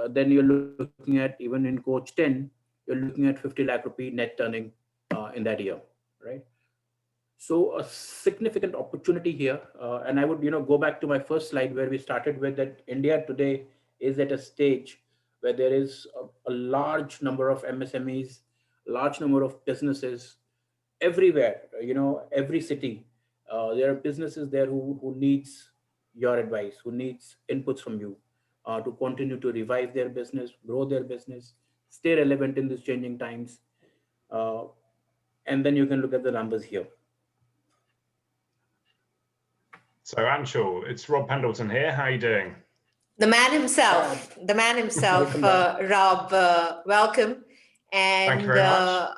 Speaker 4: then you're looking at, even in coach 10, you're looking at 50 lakh rupee net earning in that year, right? So a significant opportunity here, and I would go back to my first slide where we started with, that India today is at a stage where there is a large number of MSMEs, large number of businesses everywhere. Every city, there are businesses there who needs your advice, who needs inputs from you to continue to revive their business, grow their business, stay relevant in these changing times. And then you can look at the numbers here.
Speaker 5: So Anshul, it's Rob Pendleton here. How are you doing?
Speaker 3: The man himself, Rob, welcome. And
Speaker 5: thank you very much.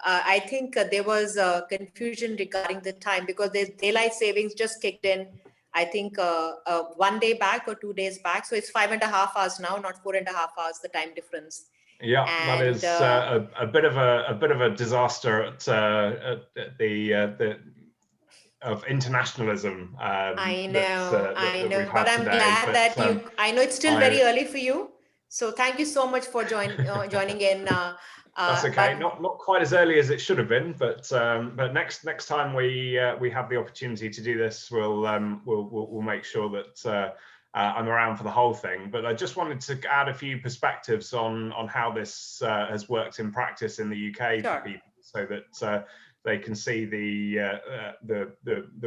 Speaker 3: I think there was confusion regarding the time because there's daylight savings just kicked in, I think 1 day back or 2 days back. So it's 5.5 hours now, not 4.5 hours, the time difference.
Speaker 5: Yeah,
Speaker 3: and,
Speaker 5: that is a bit of a disaster at the of internationalism.
Speaker 3: I know,
Speaker 5: that we've had
Speaker 3: but I'm
Speaker 5: today,
Speaker 3: glad that I know it's still very early for you, So thank you so much for joining in.
Speaker 5: That's okay.
Speaker 3: But
Speaker 5: Not quite as early as it should have been, but next time we have the opportunity to do this, we'll make sure that I'm around for the whole thing. But I just wanted to add a few perspectives on how this has worked in practice in the UK
Speaker 3: Sure.
Speaker 5: for people, so that they can see the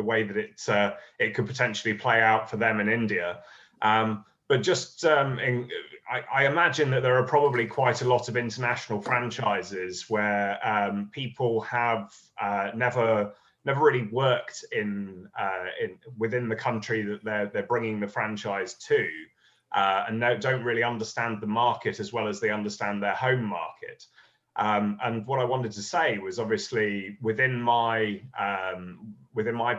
Speaker 5: way that it could potentially play out for them in India. But just I imagine that there are probably quite a lot of international franchises where people have never really worked in within the country that they're bringing the franchise to, and don't really understand the market as well as they understand their home market. And what I wanted to say was, obviously within my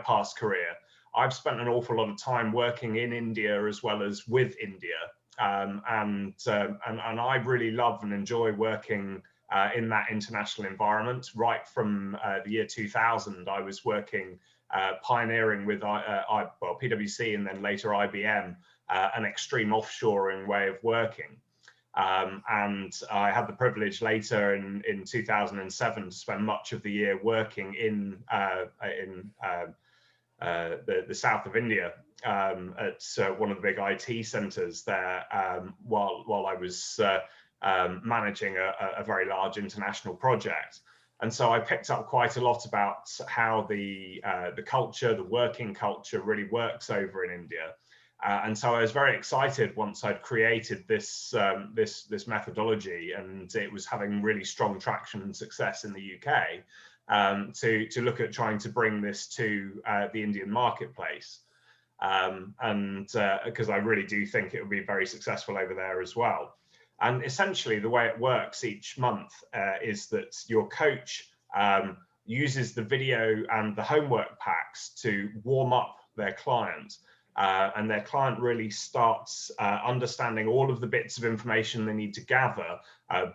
Speaker 5: past career, I've spent an awful lot of time working in India as well as with India, and I really love and enjoy working in that international environment. Right from the year 2000, I was working pioneering with PwC and then later IBM, an extreme offshoring way of working. And I had the privilege later in 2007 to spend much of the year working in the south of India, at one of the big IT centers there, while I was managing a very large international project. And so I picked up quite a lot about how the culture, the working culture, really works over in India. And so I was very excited once I'd created this methodology, and it was having really strong traction and success in the UK, to look at trying to bring this to the Indian marketplace, and because I really do think it would be very successful over there as well. And essentially the way it works each month is that your coach uses the video and the homework packs to warm up their client, and their client really starts understanding all of the bits of information they need to gather,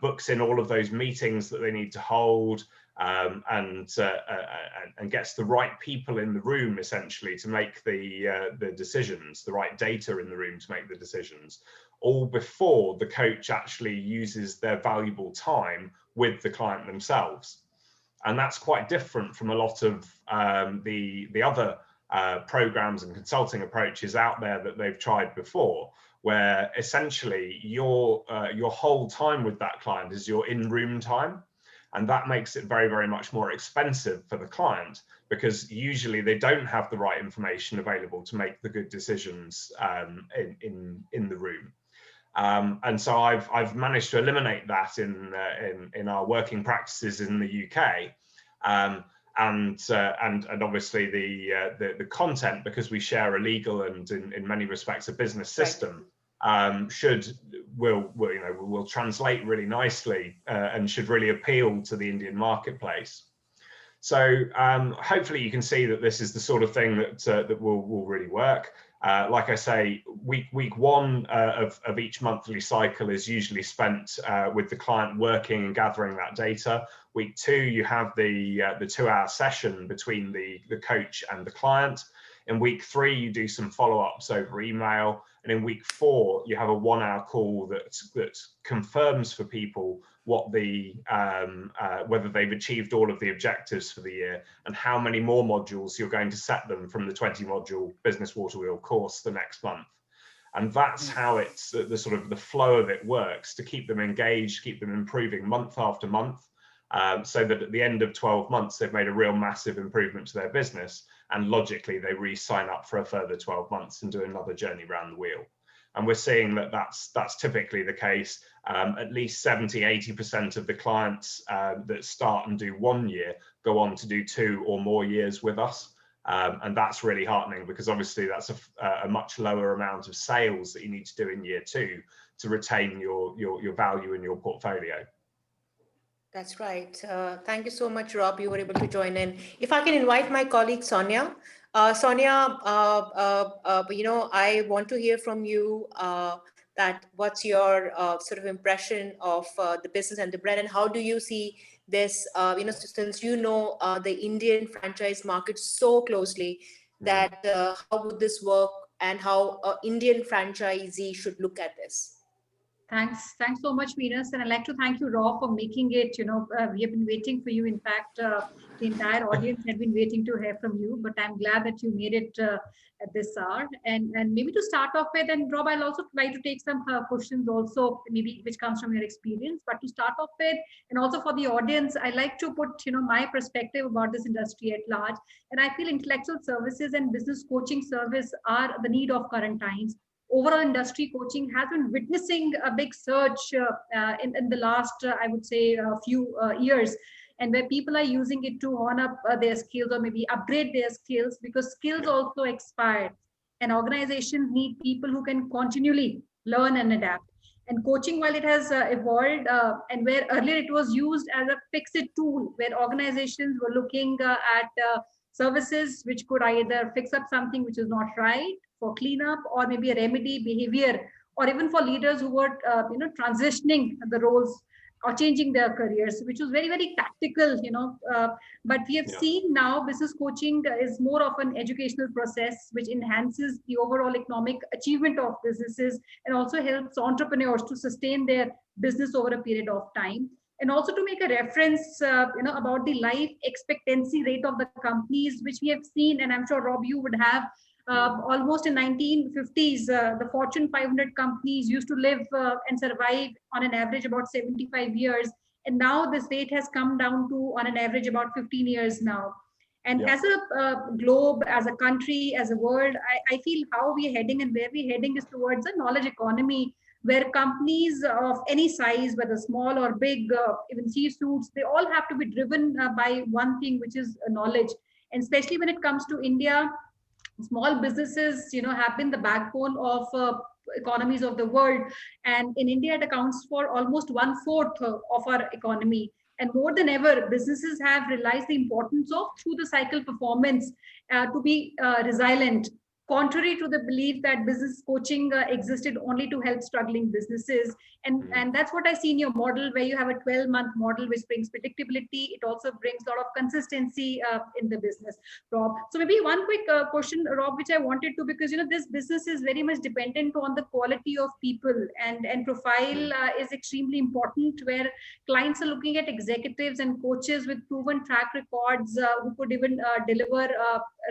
Speaker 5: books in all of those meetings that they need to hold, and gets the right people in the room essentially to make the decisions, the right data in the room to make the decisions, all before the coach actually uses their valuable time with the client themselves. And that's quite different from a lot of the other programs and consulting approaches out there that they've tried before, where essentially your whole time with that client is your in-room time. And that makes it very, very much more expensive for the client, because usually they don't have the right information available to make the good decisions in the room. And so I've managed to eliminate that in our working practices in the UK. And obviously the content, because we share a legal and in many respects a business system, will translate really nicely, and should really appeal to the Indian marketplace. So hopefully you can see that this is the sort of thing that will really work. Like I say, week one of each monthly cycle is usually spent with the client working and gathering that data. Week two, you have the 2-hour session between the coach and the client. In week three, you do some follow-ups over email. And in week four, you have a 1-hour call that confirms for people what whether they've achieved all of the objectives for the year, and how many more modules you're going to set them from the 20-module Business Waterwheel course the next month. And that's how it's the sort of the flow of it works, to keep them engaged, keep them improving month after month, so that at the end of 12 months, they've made a real massive improvement to their business. And logically, they re-sign up for a further 12 months and do another journey around the wheel. And we're seeing that that's typically the case. At least 70–80% of the clients that start and do 1 year go on to do 2 or more years with us. And that's really heartening, because obviously that's a much lower amount of sales that you need to do in year 2 to retain your value in your portfolio.
Speaker 3: That's right. Thank you so much, Rob. You were able to join in. If I can invite my colleague Sonia. Sonia, I want to hear from you that what's your sort of impression of the business and the brand, and how do you see this, since the Indian franchise market so closely, that how would this work, and how Indian franchisee should look at this?
Speaker 6: Thanks so much, Venus. And I'd like to thank you, Rob, for making it. We have been waiting for you. In fact, the entire audience had been waiting to hear from you, but I'm glad that you made it at this hour. And maybe to start off with, and Rob, I'll also try to take some questions also, maybe which comes from your experience. But to start off with, and also for the audience, I like to put, my perspective about this industry at large. And I feel intellectual services and business coaching service are the need of current times. Overall industry coaching has been witnessing a big surge in the last, I would say, few years, and where people are using it to hone up their skills or maybe upgrade their skills, because skills also expire, and organizations need people who can continually learn and adapt. And coaching, while it has evolved, and where earlier it was used as a fix-it tool, where organizations were looking at services which could either fix up something which is not right, for cleanup, or maybe a remedy behavior, or even for leaders who were transitioning the roles or changing their careers, which was very, very tactical. But we have seen now business coaching is more of an educational process which enhances the overall economic achievement of businesses, and also helps entrepreneurs to sustain their business over a period of time. And also to make a reference, about the life expectancy rate of the companies, which we have seen, and I'm sure, Rob, you would have, almost in 1950s, the Fortune 500 companies used to live and survive on an average about 75 years. And now this rate has come down to, on an average, about 15 years now. And as a globe, as a country, as a world, I feel how we're heading and where we're heading is towards a knowledge economy, where companies of any size, whether small or big, even C-suits, they all have to be driven by one thing, which is knowledge. And especially when it comes to India, small businesses, have been the backbone of economies of the world. And in India, it accounts for almost 1/4 of our economy. And more than ever, businesses have realized the importance of through the cycle performance to be resilient, contrary to the belief that business coaching existed only to help struggling businesses. And that's what I see in your model, where you have a 12-month model, which brings predictability. It also brings a lot of consistency in the business, Rob. So maybe one quick question, Rob, which I wanted to, because, this business is very much dependent on the quality of people, and profile is extremely important, where clients are looking at executives and coaches with proven track records who could even deliver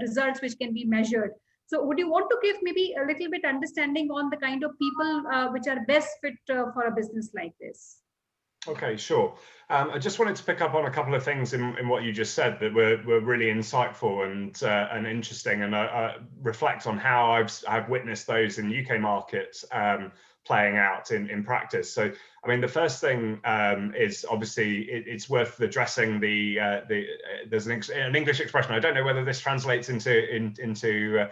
Speaker 6: results which can be measured. So would you want to give maybe a little bit understanding on the kind of people which are best fit for a business like this?
Speaker 5: Okay, sure. I just wanted to pick up on a couple of things in what you just said that were really insightful and interesting, and reflect on how I've witnessed those in UK markets playing out in practice. So, I mean, the first thing is obviously it's worth addressing there's an English expression. I don't know whether this translates into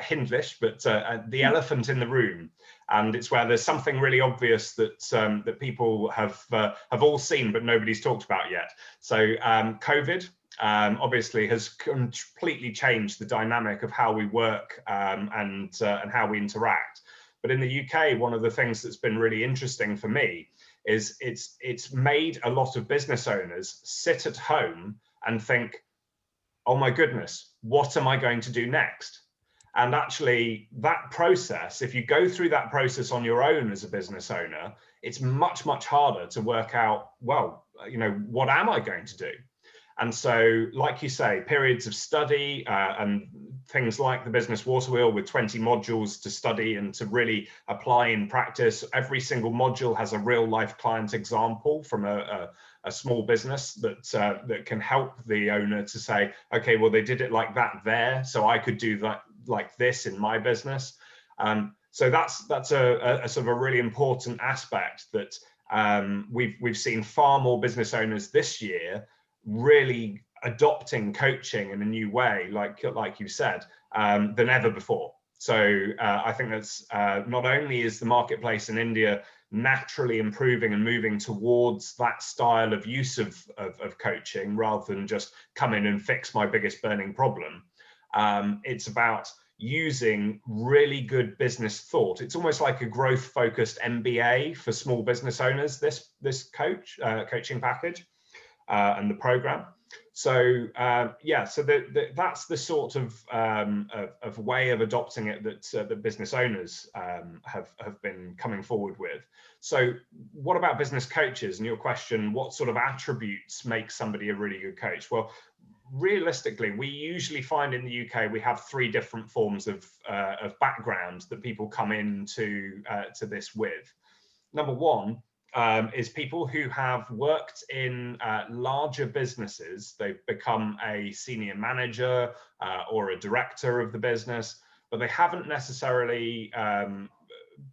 Speaker 5: Hindlish, but the elephant in the room. And it's where there's something really obvious that people have all seen, but nobody's talked about yet. So COVID obviously has completely changed the dynamic of how we work and how we interact. But in the UK, one of the things that's been really interesting for me is it's made a lot of business owners sit at home and think, oh my goodness, what am I going to do next? And actually that process, if you go through that process on your own as a business owner, it's much, much harder to work out, well, what am I going to do? And so, like you say, periods of study and things like the Business Waterwheel with 20 modules to study and to really apply in practice. Every single module has a real life client example from a small business that can help the owner to say, okay, well, they did it like that there, so I could do that like this in my business. So that's a sort of a really important aspect that we've seen far more business owners this year really adopting coaching in a new way, like you said, than ever before. So I think that's not only is the marketplace in India naturally improving and moving towards that style of use of coaching rather than just come in and fix my biggest burning problem. It's about using really good business thought. It's almost like a growth-focused MBA for small business owners, this coaching package and the program. So yeah, so that's the sort of way of adopting it that the business owners have been coming forward with. So what about business coaches? And your question, what sort of attributes make somebody a really good coach? Well, realistically, we usually find in the UK we have three different forms of background that people come into to this with. Number one is people who have worked in larger businesses. They've become a senior manager or a director of the business, but they haven't necessarily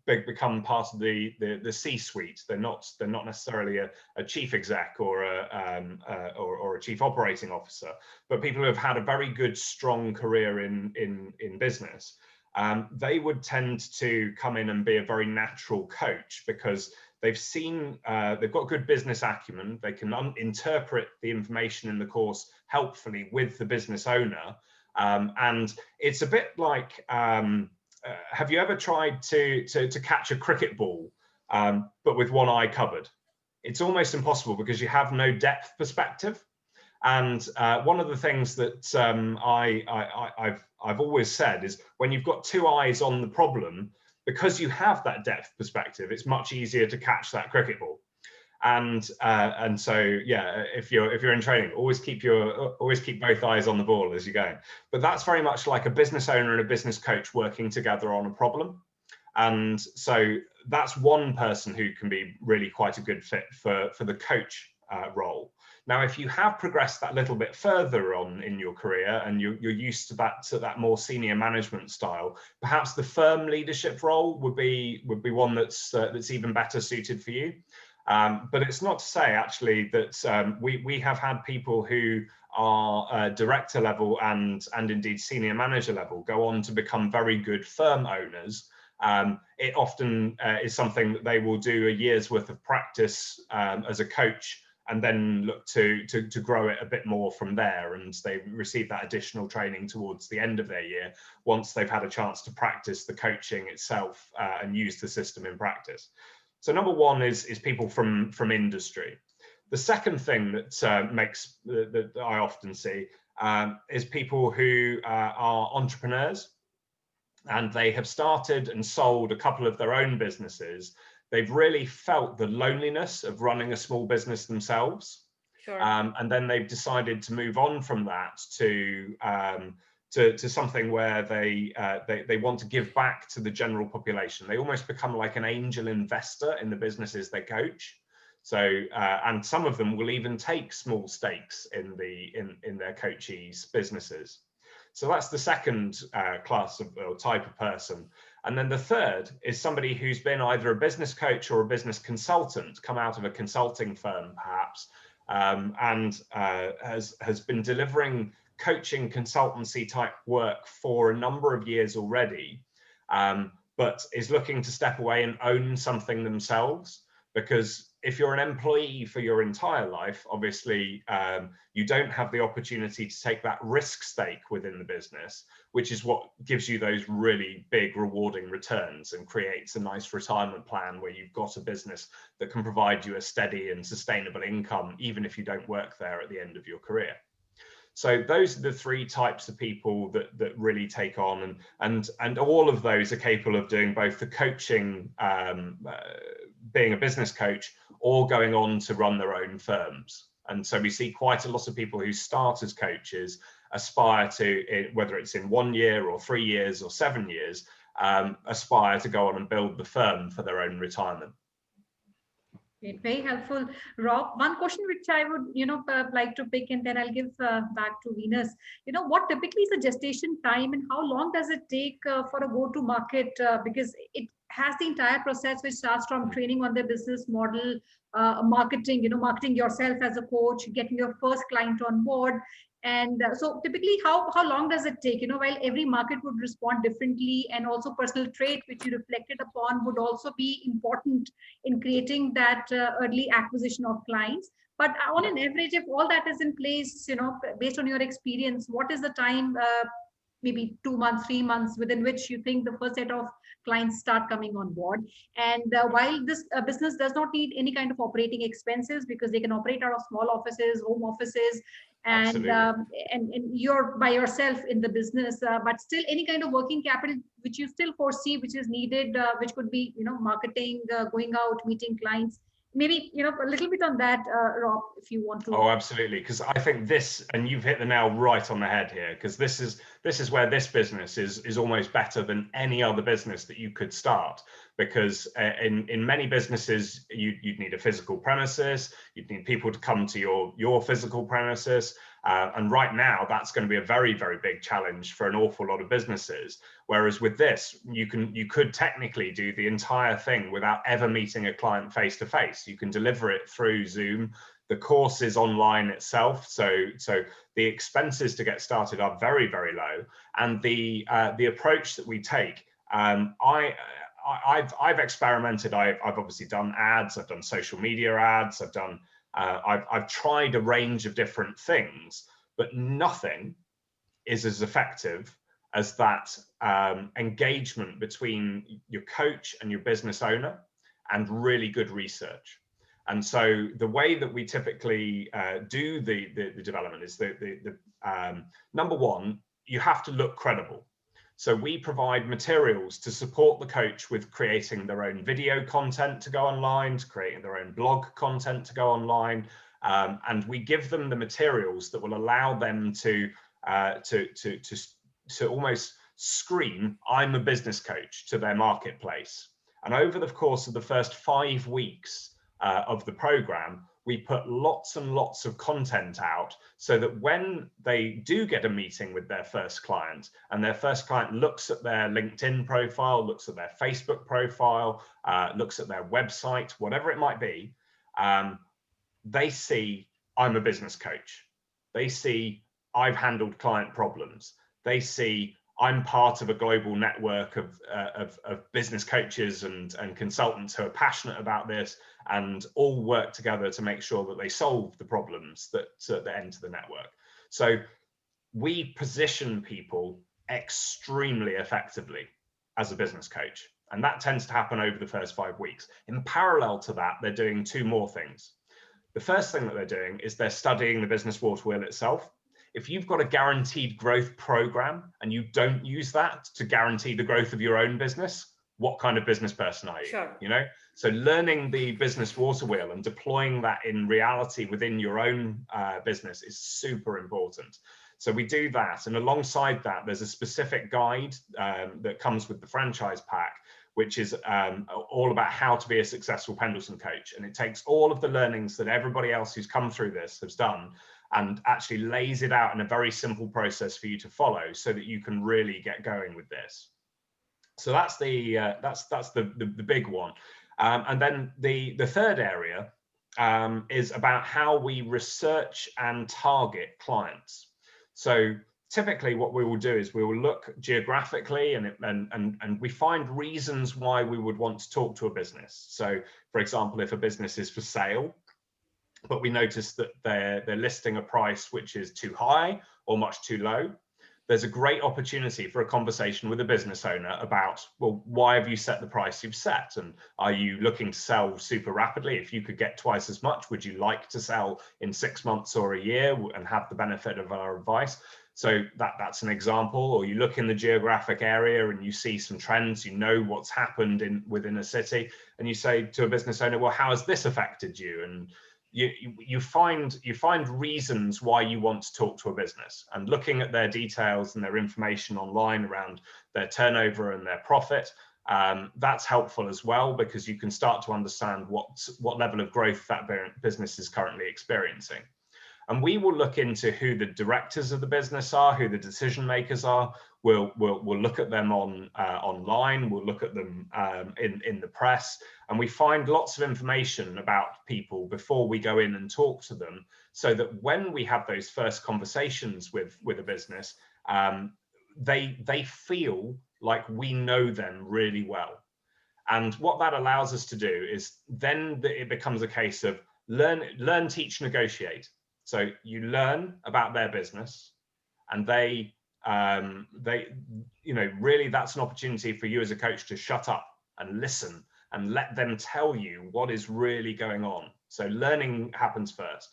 Speaker 5: become part of the C-suite. They're not necessarily a chief exec or a chief operating officer, but people who have had a very good, strong career in business. They would tend to come in and be a very natural coach because they've seen, they've got good business acumen. They can interpret the information in the course helpfully with the business owner. And it's a bit like, have you ever tried to catch a cricket ball, but with one eye covered? It's almost impossible because you have no depth perspective. And one of the things that I've always said is when you've got two eyes on the problem, because you have that depth perspective, it's much easier to catch that cricket ball. And so yeah, if you're in training, always keep both eyes on the ball as you're going. But that's very much like a business owner and a business coach working together on a problem. And so that's one person who can be really quite a good fit for the coach role. Now, if you have progressed that little bit further on in your career and you're used to that more senior management style, perhaps the firm leadership role would be one that's even better suited for you. But it's not to say actually that we have had people who are director level and indeed senior manager level go on to become very good firm owners. It often is something that they will do a year's worth of practice as a coach and then look to grow it a bit more from there. And they receive that additional training towards the end of their year once they've had a chance to practice the coaching itself and use the system in practice. So number one is people from industry. The second thing that I often see is people who are entrepreneurs, and they have started and sold a couple of their own businesses. They've really felt the loneliness of running a small business themselves.
Speaker 3: Sure.
Speaker 5: And then they've decided to move on from that to something where they want to give back to the general population. They almost become like an angel investor in the businesses they coach. So and some of them will even take small stakes in their coachees' businesses. So that's the second class of or type of person. And then the third is somebody who's been either a business coach or a business consultant, come out of a consulting firm perhaps, and has been delivering coaching consultancy type work for a number of years already, but is looking to step away and own something themselves. Because if you're an employee for your entire life, obviously you don't have the opportunity to take that risk stake within the business, which is what gives you those really big rewarding returns and creates a nice retirement plan where you've got a business that can provide you a steady and sustainable income, even if you don't work there at the end of your career. So those are the three types of people that really take on, and all of those are capable of doing both the coaching, being a business coach, or going on to run their own firms. And so we see quite a lot of people who start as coaches aspire to, whether it's in 1 year or 3 years or 7 years, aspire to go on and build the firm for their own retirement.
Speaker 6: Great, very helpful, Rob. One question which I would, like to pick, and then I'll give back to Venus. What typically is the gestation time, and how long does it take for a go-to-market? Because it has the entire process which starts from training on the business model, marketing, marketing yourself as a coach, getting your first client on board. And so typically, how long does it take? While every market would respond differently, and also personal trait which you reflected upon would also be important in creating that early acquisition of clients. But on an average, if all that is in place, based on your experience, what is the time maybe 2 months, 3 months, within which you think the first set of clients start coming on board. And while this business does not need any kind of operating expenses, because they can operate out of small offices, home offices, and and you're by yourself in the business, but still any kind of working capital which you still foresee which is needed, which could be, you know, marketing, going out, meeting clients, maybe, you know, a little bit on that, Rob, if you want to.
Speaker 5: Oh, absolutely. Because I think this, and you've hit the nail right on the head here, because this is where this business is almost better than any other business that you could start. Because in many businesses, you'd need a physical premises, you'd need people to come to your physical premises. And right now, that's going to be a very, very big challenge for an awful lot of businesses. Whereas with this, you could technically do the entire thing without ever meeting a client face to face. You can deliver it through Zoom. The course is online itself, so the expenses to get started are very, very low. And the approach that we take, I've experimented. I've obviously done ads. I've done social media ads. I've tried a range of different things, but nothing is as effective as that engagement between your coach and your business owner and really good research. And so the way that we typically do the development is the number one, you have to look credible. So we provide materials to support the coach with creating their own video content to go online, to creating their own blog content to go online, and we give them the materials that will allow them to almost scream, "I'm a business coach," to their marketplace. And over the course of the first 5 weeks of the program, we put lots and lots of content out so that when they do get a meeting with their first client, and their first client looks at their LinkedIn profile, looks at their Facebook profile, looks at their website, whatever it might be, they see, "I'm a business coach." They see, "I've handled client problems." They see, "I'm part of a global network of business coaches and consultants who are passionate about this and all work together to make sure that they solve the problems that enter the network." So we position people extremely effectively as a business coach. And that tends to happen over the first 5 weeks. In parallel to that, they're doing two more things. The first thing that they're doing is they're studying the Business Waterwheel itself. If you've got a guaranteed growth program and you don't use that to guarantee the growth of your own business, what kind of business person are you?
Speaker 3: Sure.
Speaker 5: You know, so learning the Business Waterwheel and deploying that in reality within your own business is super important. So we do that, and alongside that, there's a specific guide that comes with the franchise pack, which is all about how to be a successful Pendleton coach. And it takes all of the learnings that everybody else who's come through this has done and actually lays it out in a very simple process for you to follow so that you can really get going with this. So that's the big one. And then the third area is about how we research and target clients. So typically what we will do is we will look geographically and we find reasons why we would want to talk to a business. So for example, if a business is for sale, but we notice that they're listing a price which is too high or much too low, there's a great opportunity for a conversation with a business owner about, well, why have you set the price you've set? And are you looking to sell super rapidly? If you could get twice as much, would you like to sell in 6 months or a year and have the benefit of our advice? So that's an example. Or you look in the geographic area and you see some trends, you know what's happened within a city, and you say to a business owner, well, how has this affected you? And you find reasons why you want to talk to a business, and looking at their details and their information online around their turnover and their profit, that's helpful as well, because you can start to understand what level of growth that business is currently experiencing. And we will look into who the directors of the business are, who the decision makers are. We'll look at them online. We'll look at them in the press, and we find lots of information about people before we go in and talk to them, so that when we have those first conversations with a business, they feel like we know them really well. And what that allows us to do is then it becomes a case of learn, teach, negotiate. So you learn about their business, and they really that's an opportunity for you as a coach to shut up and listen and let them tell you what is really going on. So learning happens first.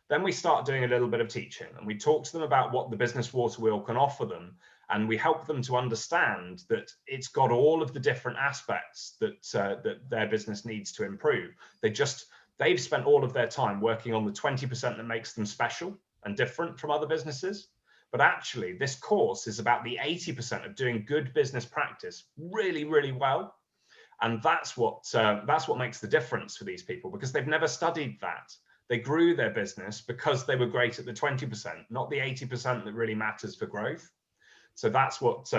Speaker 5: Then we start doing a little bit of teaching, and we talk to them about what the Business Waterwheel can offer them. And we help them to understand that it's got all of the different aspects that, that their business needs to improve. They've spent all of their time working on the 20% that makes them special and different from other businesses. But actually, this course is about the 80% of doing good business practice really, really well. And that's what makes the difference for these people, because they've never studied that. They grew their business because they were great at the 20%, not the 80% that really matters for growth. So that's what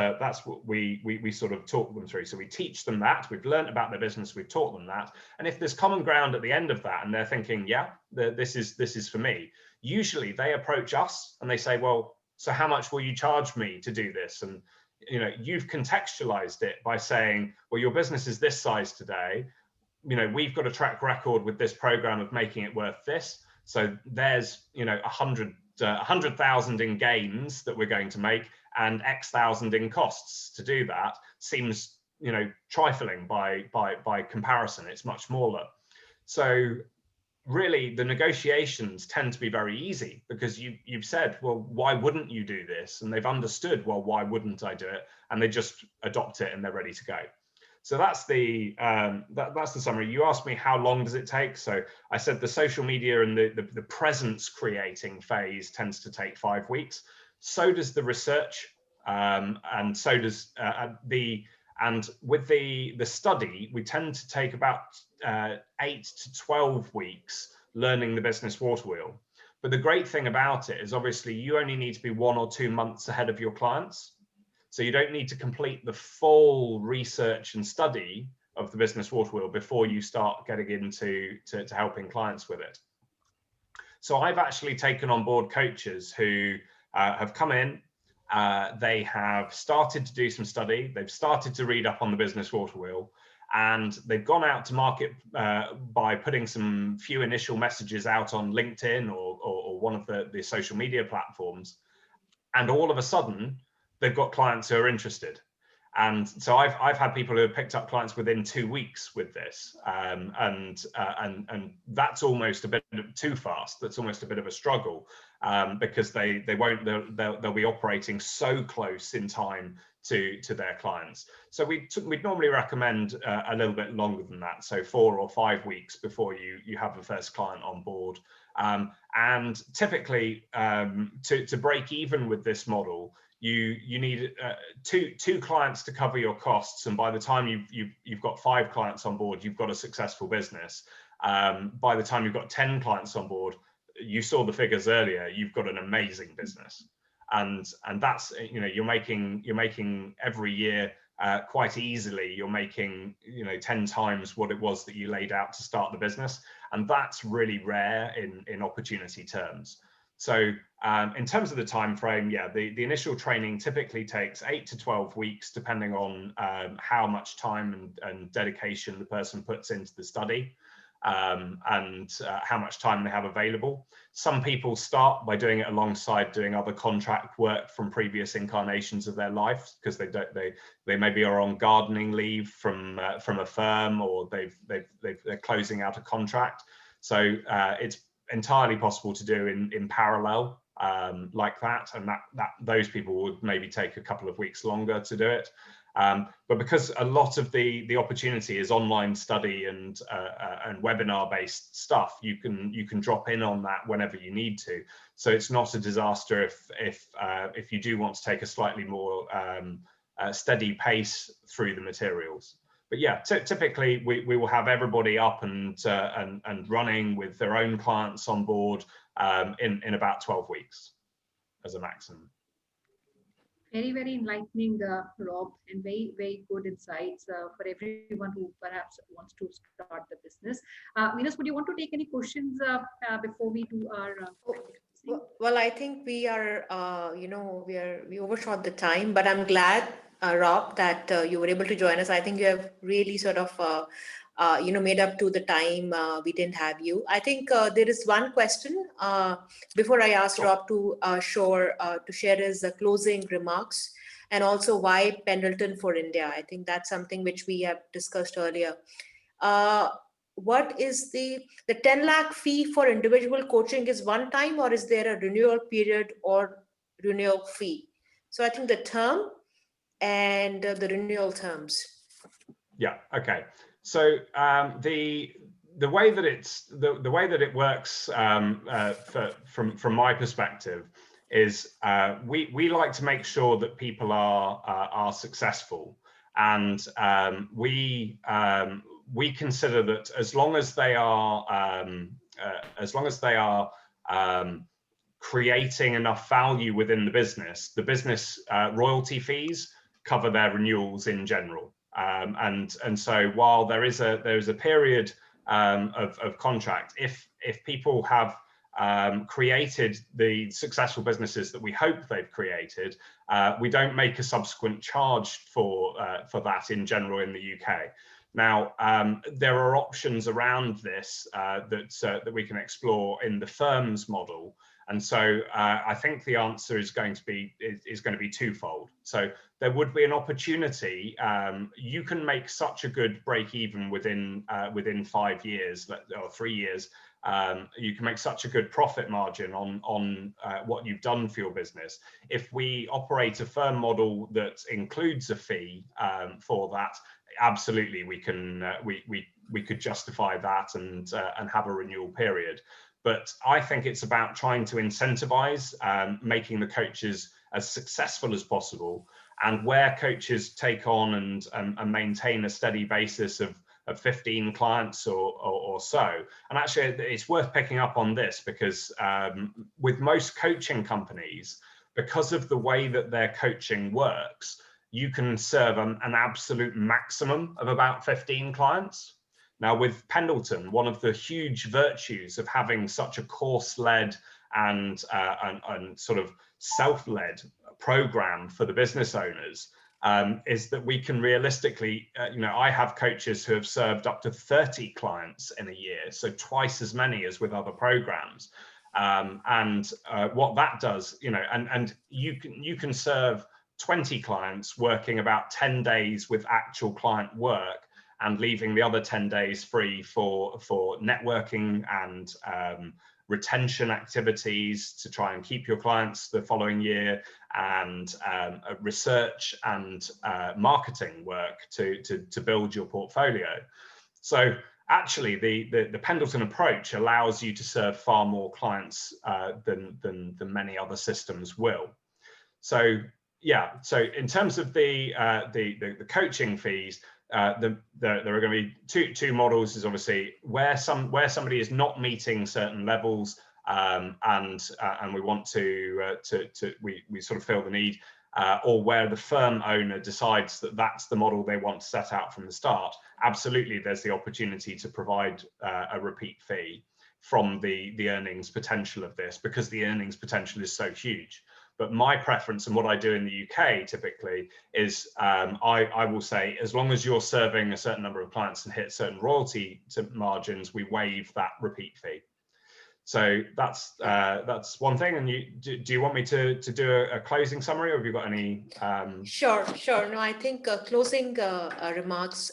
Speaker 5: we sort of talk them through. So we teach them that, we've learned about their business, we've taught them that. And if there's common ground at the end of that and they're thinking, yeah, this is for me, usually they approach us and they say, well, so how much will you charge me to do this? And you've contextualized it by saying, well, your business is this size today. We've got a track record with this program of making it worth this. So there's 100,000 in gains that we're going to make, and X thousand in costs to do that. Seems trifling by comparison. It's much smaller. So really the negotiations tend to be very easy, because you've said, well, why wouldn't you do this? And they've understood, well, why wouldn't I do it? And they just adopt it and they're ready to go. So that's the summary. You asked me how long does it take? So I said the social media and the presence creating phase tends to take 5 weeks. So does the research, and so does and with the study, we tend to take about 8 to 12 weeks learning the Business Waterwheel. But the great thing about it is obviously you only need to be 1 or 2 months ahead of your clients. So you don't need to complete the full research and study of the Business Waterwheel before you start getting into helping clients with it. So I've actually taken on board coaches who have come in, they have started to do some study, they've started to read up on the Business Waterwheel, and they've gone out to market by putting some few initial messages out on LinkedIn or one of the social media platforms. And all of a sudden, they've got clients who are interested. And so I've had people who have picked up clients within 2 weeks with this, and that's almost a bit too fast. That's almost a bit of a struggle, because they'll be operating so close in time to their clients. So we'd normally recommend a little bit longer than that, so 4 or 5 weeks before you have the first client on board. And typically, to break even with this model, you need two clients to cover your costs, and by the time you've got 5 clients on board, you've got a successful business. By the time you've got 10 clients on board, you saw the figures earlier, you've got an amazing business. And that's, you're making every year quite easily, you're making 10 times what it was that you laid out to start the business, and that's really rare in opportunity terms. So in terms of the time frame, yeah, the initial training typically takes 8 to 12 weeks, depending on how much time and dedication the person puts into the study, and how much time they have available. Some people start by doing it alongside doing other contract work from previous incarnations of their life, because they maybe are on gardening leave from a firm, or they're closing out a contract. So it's entirely possible to do in parallel like that, and that those people would maybe take a couple of weeks longer to do it. But because a lot of the opportunity is online study and webinar based stuff, you can drop in on that whenever you need to. So it's not a disaster if you do want to take a slightly more steady pace through the materials. But yeah, typically we will have everybody up and running with their own clients on board in about 12 weeks as a maximum.
Speaker 6: Very, very enlightening, Rob, and very, very good insights for everyone who perhaps wants to start the business. Venus, would you want to take any questions before we do our?
Speaker 3: Well, I think we are, we overshot the time, but I'm glad, Rob, that you were able to join us. I think you have really sort of made up to the time we didn't have you. I think there is one question before I ask Rob to share his closing remarks, and also why Pendleton for India. I think that's something which we have discussed earlier. What is the 10 lakh fee for individual coaching is one time, or is there a renewal period or renewal fee? So I think the term and the renewal terms.
Speaker 5: Yeah. Okay. So the way that it works from my perspective is we like to make sure that people are successful, and we consider that as long as they are creating enough value within the business royalty fees cover their renewals in general. And so while there is a period of contract, if people have created the successful businesses that we hope they've created, we don't make a subsequent charge for that in general in the UK. Now, there are options around this that we can explore in the firm's model. And so I think the answer is going to be twofold. So there would be an opportunity. You can make such a good break even within 5 years or 3 years. You can make such a good profit margin on what you've done for your business. If we operate a firm model that includes a fee for that, absolutely we can we could justify that and have a renewal period. But I think it's about trying to incentivize making the coaches as successful as possible, and where coaches take on and maintain a steady basis of 15 clients or so. And actually, it's worth picking up on this because with most coaching companies, because of the way that their coaching works, you can serve an absolute maximum of about 15 clients. Now, with Pendleton, one of the huge virtues of having such a course-led and sort of self-led program for the business owners is that we can realistically, I have coaches who have served up to 30 clients in a year, so twice as many as with other programs. And what that does, and you can serve 20 clients working about 10 days with actual client work, and leaving the other 10 days free for networking and retention activities to try and keep your clients the following year, and research and marketing work to build your portfolio. So actually, the Pendleton approach allows you to serve far more clients than many other systems will. So yeah, so in terms of the coaching fees, there are going to be two models. Is obviously where somebody is not meeting certain levels, and we want we sort of feel the need, or where the firm owner decides that that's the model they want to set out from the start. Absolutely, there's the opportunity to provide a repeat fee from the earnings potential of this, because the earnings potential is so huge. But my preference and what I do in the UK typically is I will say, as long as you're serving a certain number of clients and hit certain royalty margins, we waive that repeat fee. So that's one thing. And do you want me to do a closing summary, or have you got any?
Speaker 3: Sure. No, I think closing remarks.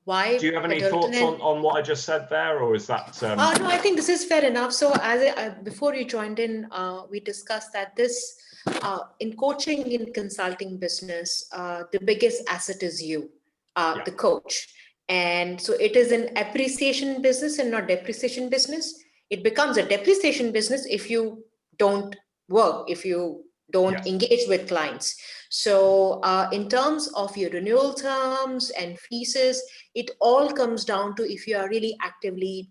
Speaker 3: Why?
Speaker 5: Do you have any thoughts on what I just said there, or is that?
Speaker 3: No, I think this is fair enough. So as before you joined in, we discussed that this in coaching, in consulting business, the biggest asset is you, the coach. And so it is an appreciation business and not depreciation business. It becomes a depreciation business if you don't work, if you don't engage with clients. So in terms of your renewal terms and fees, it all comes down to if you are really actively,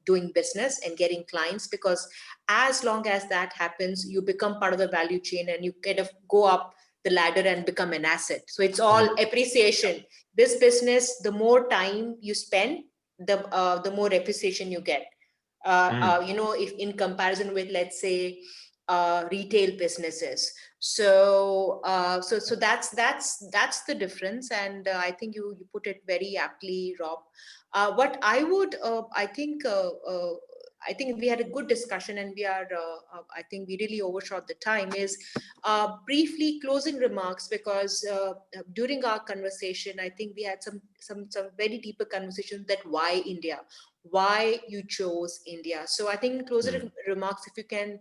Speaker 3: doing business and getting clients, because as long as that happens, you become part of the value chain and you kind of go up the ladder and become an asset. So it's all appreciation. This business, the more time you spend, the more appreciation you get. If in comparison with, let's say, retail businesses. So that's the difference, and I think you put it very aptly, Rob. What I would I think we had a good discussion, and we are I think we really overshot the time. Is briefly closing remarks, because during our conversation, I think we had some very deeper conversations that why India, why you chose India. So I think closing remarks, if you can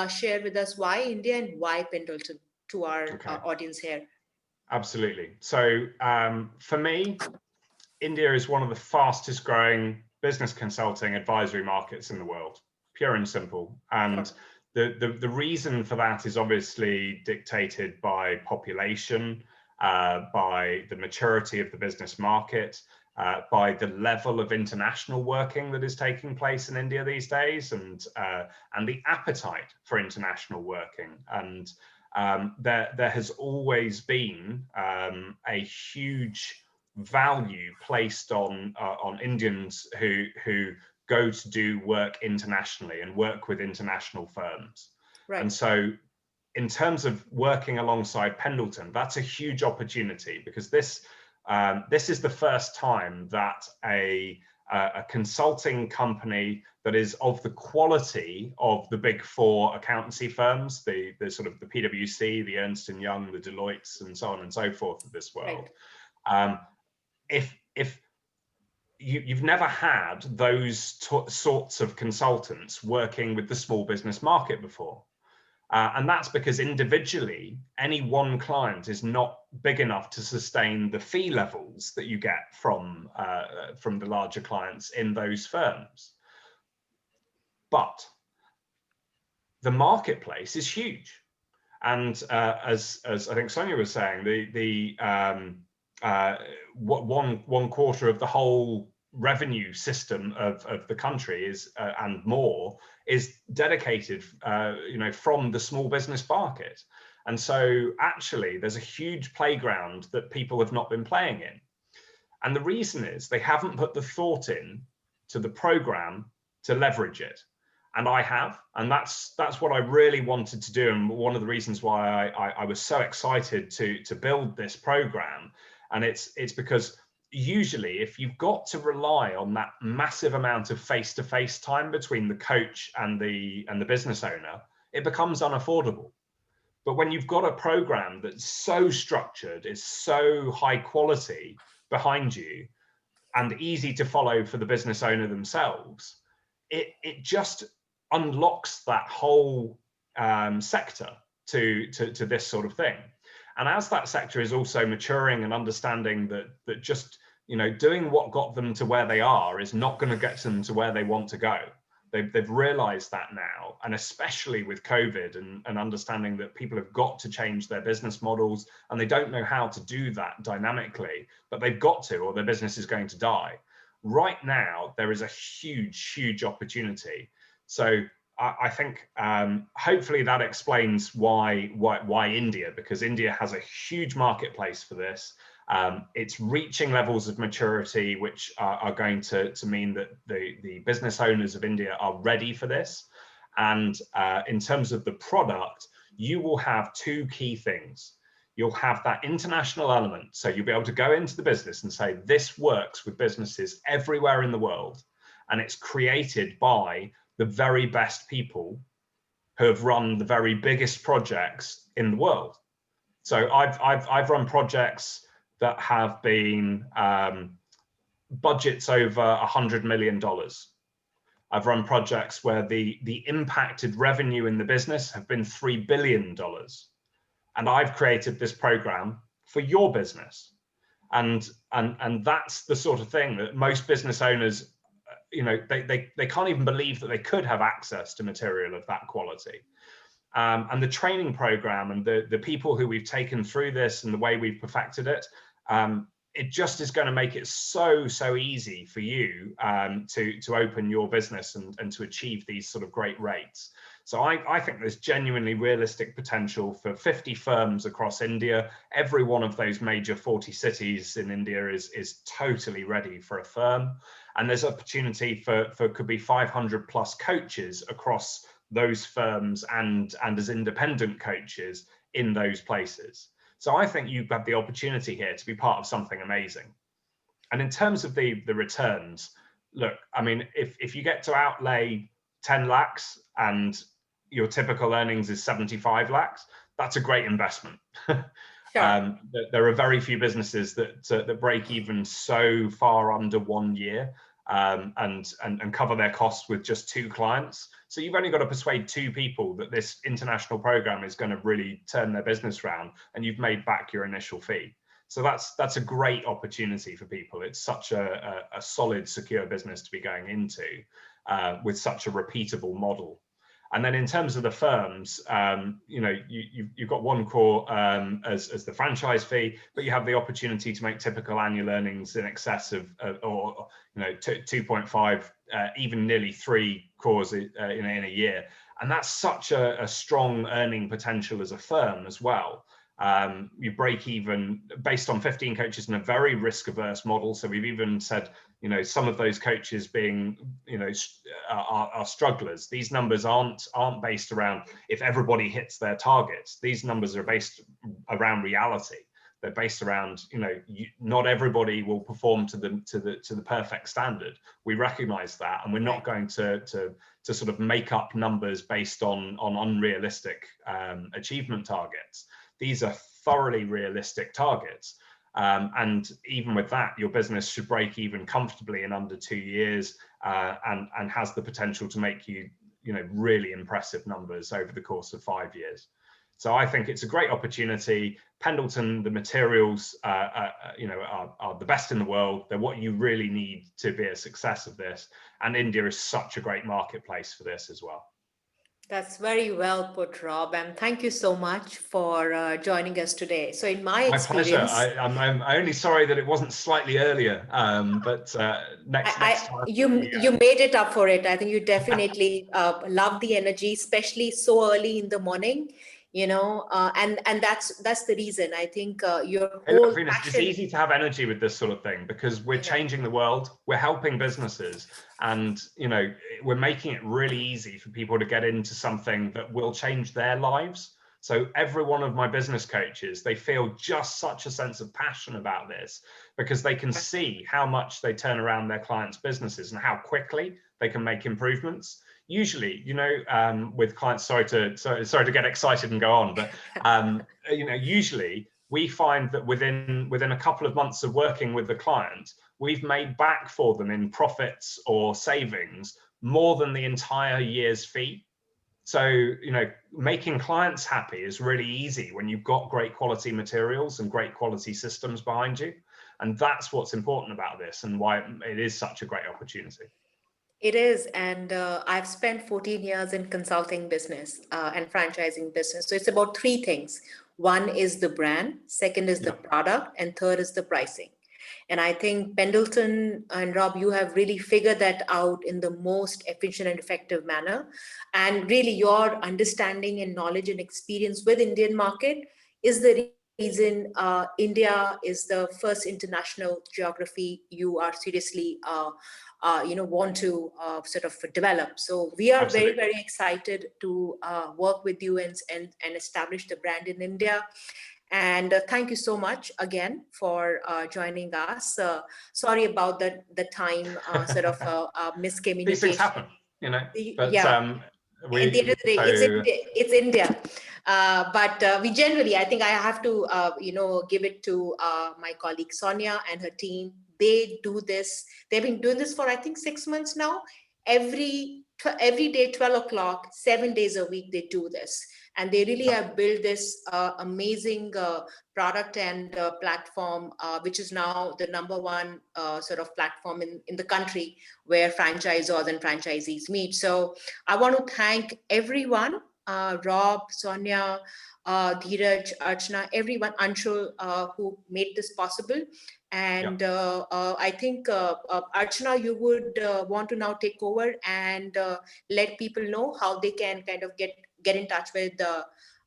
Speaker 3: share with us why India and why Pendleton to our audience here.
Speaker 5: Absolutely. So for me, India is one of the fastest growing business consulting advisory markets in the world, pure and simple. And the reason for that is obviously dictated by population, by the maturity of the business market, by the level of international working that is taking place in India these days, and the appetite for international working. And there has always been a huge value placed on Indians who go to do work internationally and work with international firms. Right. And so in terms of working alongside Pendleton, that's a huge opportunity, because this is the first time that a consulting company that is of the quality of the big four accountancy firms, the sort of the PwC, the Ernst & Young, the Deloittes, and so on and so forth of this world. Right. If you've never had those sorts of consultants working with the small business market before. And that's because individually, any one client is not big enough to sustain the fee levels that you get from the larger clients in those firms. But the marketplace is huge. And as I think Sonia was saying, one quarter of the whole revenue system of the country is and more is dedicated from the small business market. And so actually there's a huge playground that people have not been playing in. And the reason is they haven't put the thought in to the program to leverage it. And I have, and that's what I really wanted to do, and one of the reasons why I was so excited to build this program. And it's because usually if you've got to rely on that massive amount of face-to-face time between the coach and the business owner, it becomes unaffordable. But when you've got a program that's so structured, is so high quality behind you and easy to follow for the business owner themselves, it just unlocks that whole sector to this sort of thing. And as that sector is also maturing and understanding that just doing what got them to where they are is not going to get them to where they want to go. They've realized that now, and especially with COVID and understanding that people have got to change their business models, and they don't know how to do that dynamically, but they've got to, or their business is going to die. Right now, there is a huge opportunity. So I think hopefully that explains why India, because India has a huge marketplace for this. It's reaching levels of maturity which are going to mean that the business owners of India are ready for this. And in terms of the product, you will have two key things. You'll have that international element. So you'll be able to go into the business and say, this works with businesses everywhere in the world. And it's created by the very best people who have run the very biggest projects in the world. So I've run projects that have been budgets over $100 million. I've run projects where the impacted revenue in the business have been $3 billion. And I've created this program for your business. And that's the sort of thing that most business owners, they can't even believe that they could have access to material of that quality. And the training program and the people who we've taken through this and the way we've perfected it, it just is going to make it so easy for you to open your business and to achieve these sort of great rates. So I think there's genuinely realistic potential for 50 firms across India. Every one of those major 40 cities in India is totally ready for a firm. And there's opportunity for could be 500 plus coaches across those firms and as independent coaches in those places. So I think you've got the opportunity here to be part of something amazing. And in terms of the returns, look, I mean, if you get to outlay 10 lakhs and your typical earnings is 75 lakhs, that's a great investment.
Speaker 3: Sure.
Speaker 5: There are very few businesses that break even so far under 1 year and cover their costs with just 2 clients. So you've only got to persuade 2 people that this international program is going to really turn their business around, and you've made back your initial fee. So that's a great opportunity for people. It's such a solid, secure business to be going into with such a repeatable model. And then in terms of the firms, you know, you've got one core as the franchise fee, but you have the opportunity to make typical annual earnings in excess of, or you know, 2.5, even nearly 3 cores in a year. And that's such a strong earning potential as a firm as well. You break even based on 15 coaches in a very risk-averse model. So we've even said, you know, some of those coaches being, you know, are strugglers. These numbers aren't based around if everybody hits their targets. These numbers are based around reality. They're based around, you know, not everybody will perform to the perfect standard. We recognise that, and we're not going to sort of make up numbers based on unrealistic achievement targets. These are thoroughly realistic targets. And even with that, your business should break even comfortably in under 2 years and has the potential to make you, you know, really impressive numbers over the course of 5 years. So I think it's a great opportunity. Pendleton, the materials, you know, are the best in the world. They're what you really need to be a success of this. And India is such a great marketplace for this as well.
Speaker 3: That's very well put, Rob, and thank you so much for joining us today. So in my
Speaker 5: My
Speaker 3: experience,
Speaker 5: pleasure. I'm only sorry that it wasn't slightly earlier, but next time.
Speaker 3: you made it up for it. I think you definitely love the energy, especially so early in the morning, you know, and that's the reason. I think your
Speaker 5: Hey, look,
Speaker 3: whole
Speaker 5: Venus,
Speaker 3: passion.
Speaker 5: it's easy to have energy with this sort of thing because we're changing the world, we're helping businesses, and you know, we're making it really easy for people to get into something that will change their lives. So every one of my business coaches, they feel just such a sense of passion about this because they can see how much they turn around their clients' businesses and how quickly they can make improvements. Usually, you know, with clients, sorry to get excited and go on, but you know, usually we find that within a couple of months of working with the client, we've made back for them in profits or savings more than the entire year's fee. So, you know, making clients happy is really easy when you've got great quality materials and great quality systems behind you. And that's what's important about this and why it is such a great opportunity.
Speaker 3: It is, and I've spent 14 years in consulting business and franchising business. So it's about 3 things. One is the brand, second is the product, and third is the pricing. And I think Pendleton and Rob, you have really figured that out in the most efficient and effective manner. And really your understanding and knowledge and experience with Indian market is the reason India is the first international geography you are seriously you know, want to sort of develop. So we are
Speaker 5: Absolutely.
Speaker 3: very excited to work with you and establish the brand in India. And thank you so much again for joining us. Sorry about the time sort of miscommunication.
Speaker 5: These things happen, you know. But
Speaker 3: at the end of the day, it's India. But we generally, I think I have to, you know, give it to my colleague Sonia and her team. They do this. They've been doing this for, I think, 6 months now. Every day, 12 o'clock, 7 days a week, they do this. And they really have built this amazing product and platform, which is now the #1 sort of platform in the country where franchisors and franchisees meet. So I want to thank everyone, Rob, Sonia, Dheeraj, Archana, everyone, Anshul, who made this possible. And I think, Archana, you would want to now take over and let people know how they can kind of get in touch with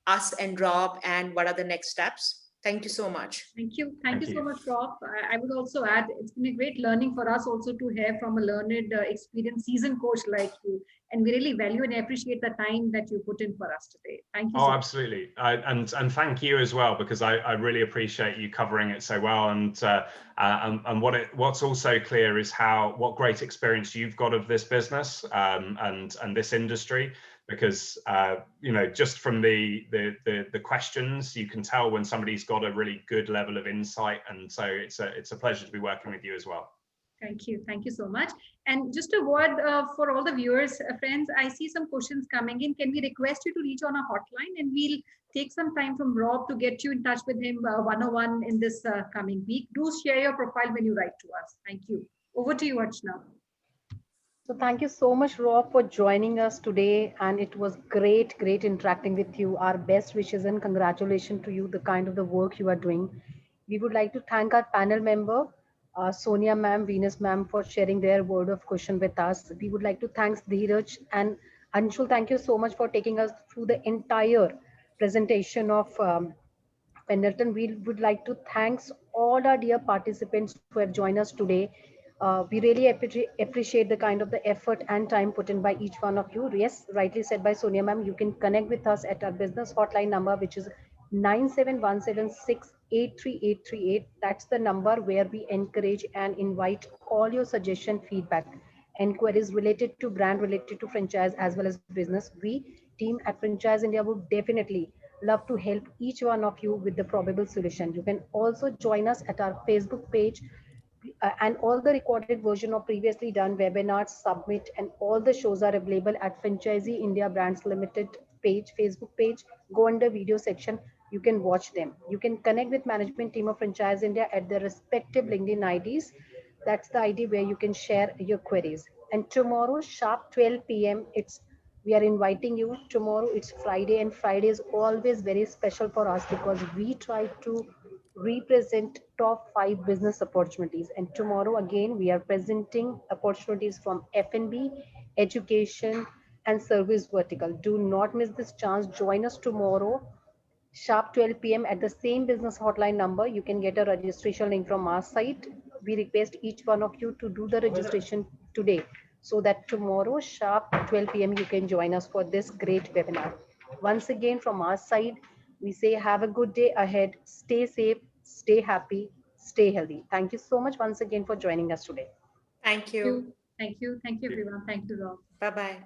Speaker 3: us and Rob and what are the next steps. Thank you so much.
Speaker 6: Thank you. Thank you so much, Rob. I would also add, it's been a great learning for us also to hear from a learned, experienced, seasoned coach like you. And we really value and appreciate the time that you put in for us today. Thank you so
Speaker 5: Oh,
Speaker 6: much.
Speaker 5: absolutely. And thank you as well, because I really appreciate you covering it so well. And what's also clear is what great experience you've got of this business and this industry, because just from the questions, you can tell when somebody's got a really good level of insight. And so it's a pleasure to be working with you as well.
Speaker 6: Thank you. Thank you so much. And just a word for all the viewers, friends, I see some questions coming in. Can we request you to reach on a hotline, and we'll take some time from Rob to get you in touch with him one-on-one in this coming week. Do share your profile when you write to us. Thank you. Over to you, Archana.
Speaker 2: So thank you so much, Rob, for joining us today. And it was great interacting with you. Our best wishes and congratulations to you, the kind of the work you are doing. We would like to thank our panel member, Sonia ma'am, Venus ma'am, for sharing their word of caution with us. We would like to thank Dheeraj and Anshul. Thank you so much for taking us through the entire presentation of Pendleton. We would like to thanks all our dear participants who have joined us today. We really appreciate the kind of the effort and time put in by each one of you. Yes, rightly said by Sonia ma'am, you can connect with us at our business hotline number, which is 9717683838. That's the number where we encourage and invite all your suggestion, feedback, enquiries related to brand, related to franchise, as well as business. We team at Franchise India would definitely love to help each one of you with the probable solution. You can also join us at our Facebook page, and all the recorded version of previously done webinars, submit, and all the shows are available at Franchisee India Brands Limited page, Facebook page. Go under video section. You can watch them. You can connect with management team of Franchise India at their respective LinkedIn IDs. That's the ID where you can share your queries. And tomorrow, sharp 12 p.m., we are inviting you. Tomorrow it's Friday, and Friday is always very special for us because we try to represent top 5 business opportunities. And tomorrow again we are presenting opportunities from F&B, education, and service vertical. Do not miss this chance. Join us tomorrow sharp 12 p.m. at the same business hotline number. You can get a registration link from our site. We request each one of you to do the registration today, so that tomorrow sharp 12 p.m. you can join us for this great webinar. Once again, from our side, we say have a good day ahead. Stay safe, stay happy, stay healthy. Thank you so much once again for joining us today.
Speaker 3: Thank you.
Speaker 6: Thank you. Thank you, everyone. Thank you, Rob.
Speaker 3: Bye-bye.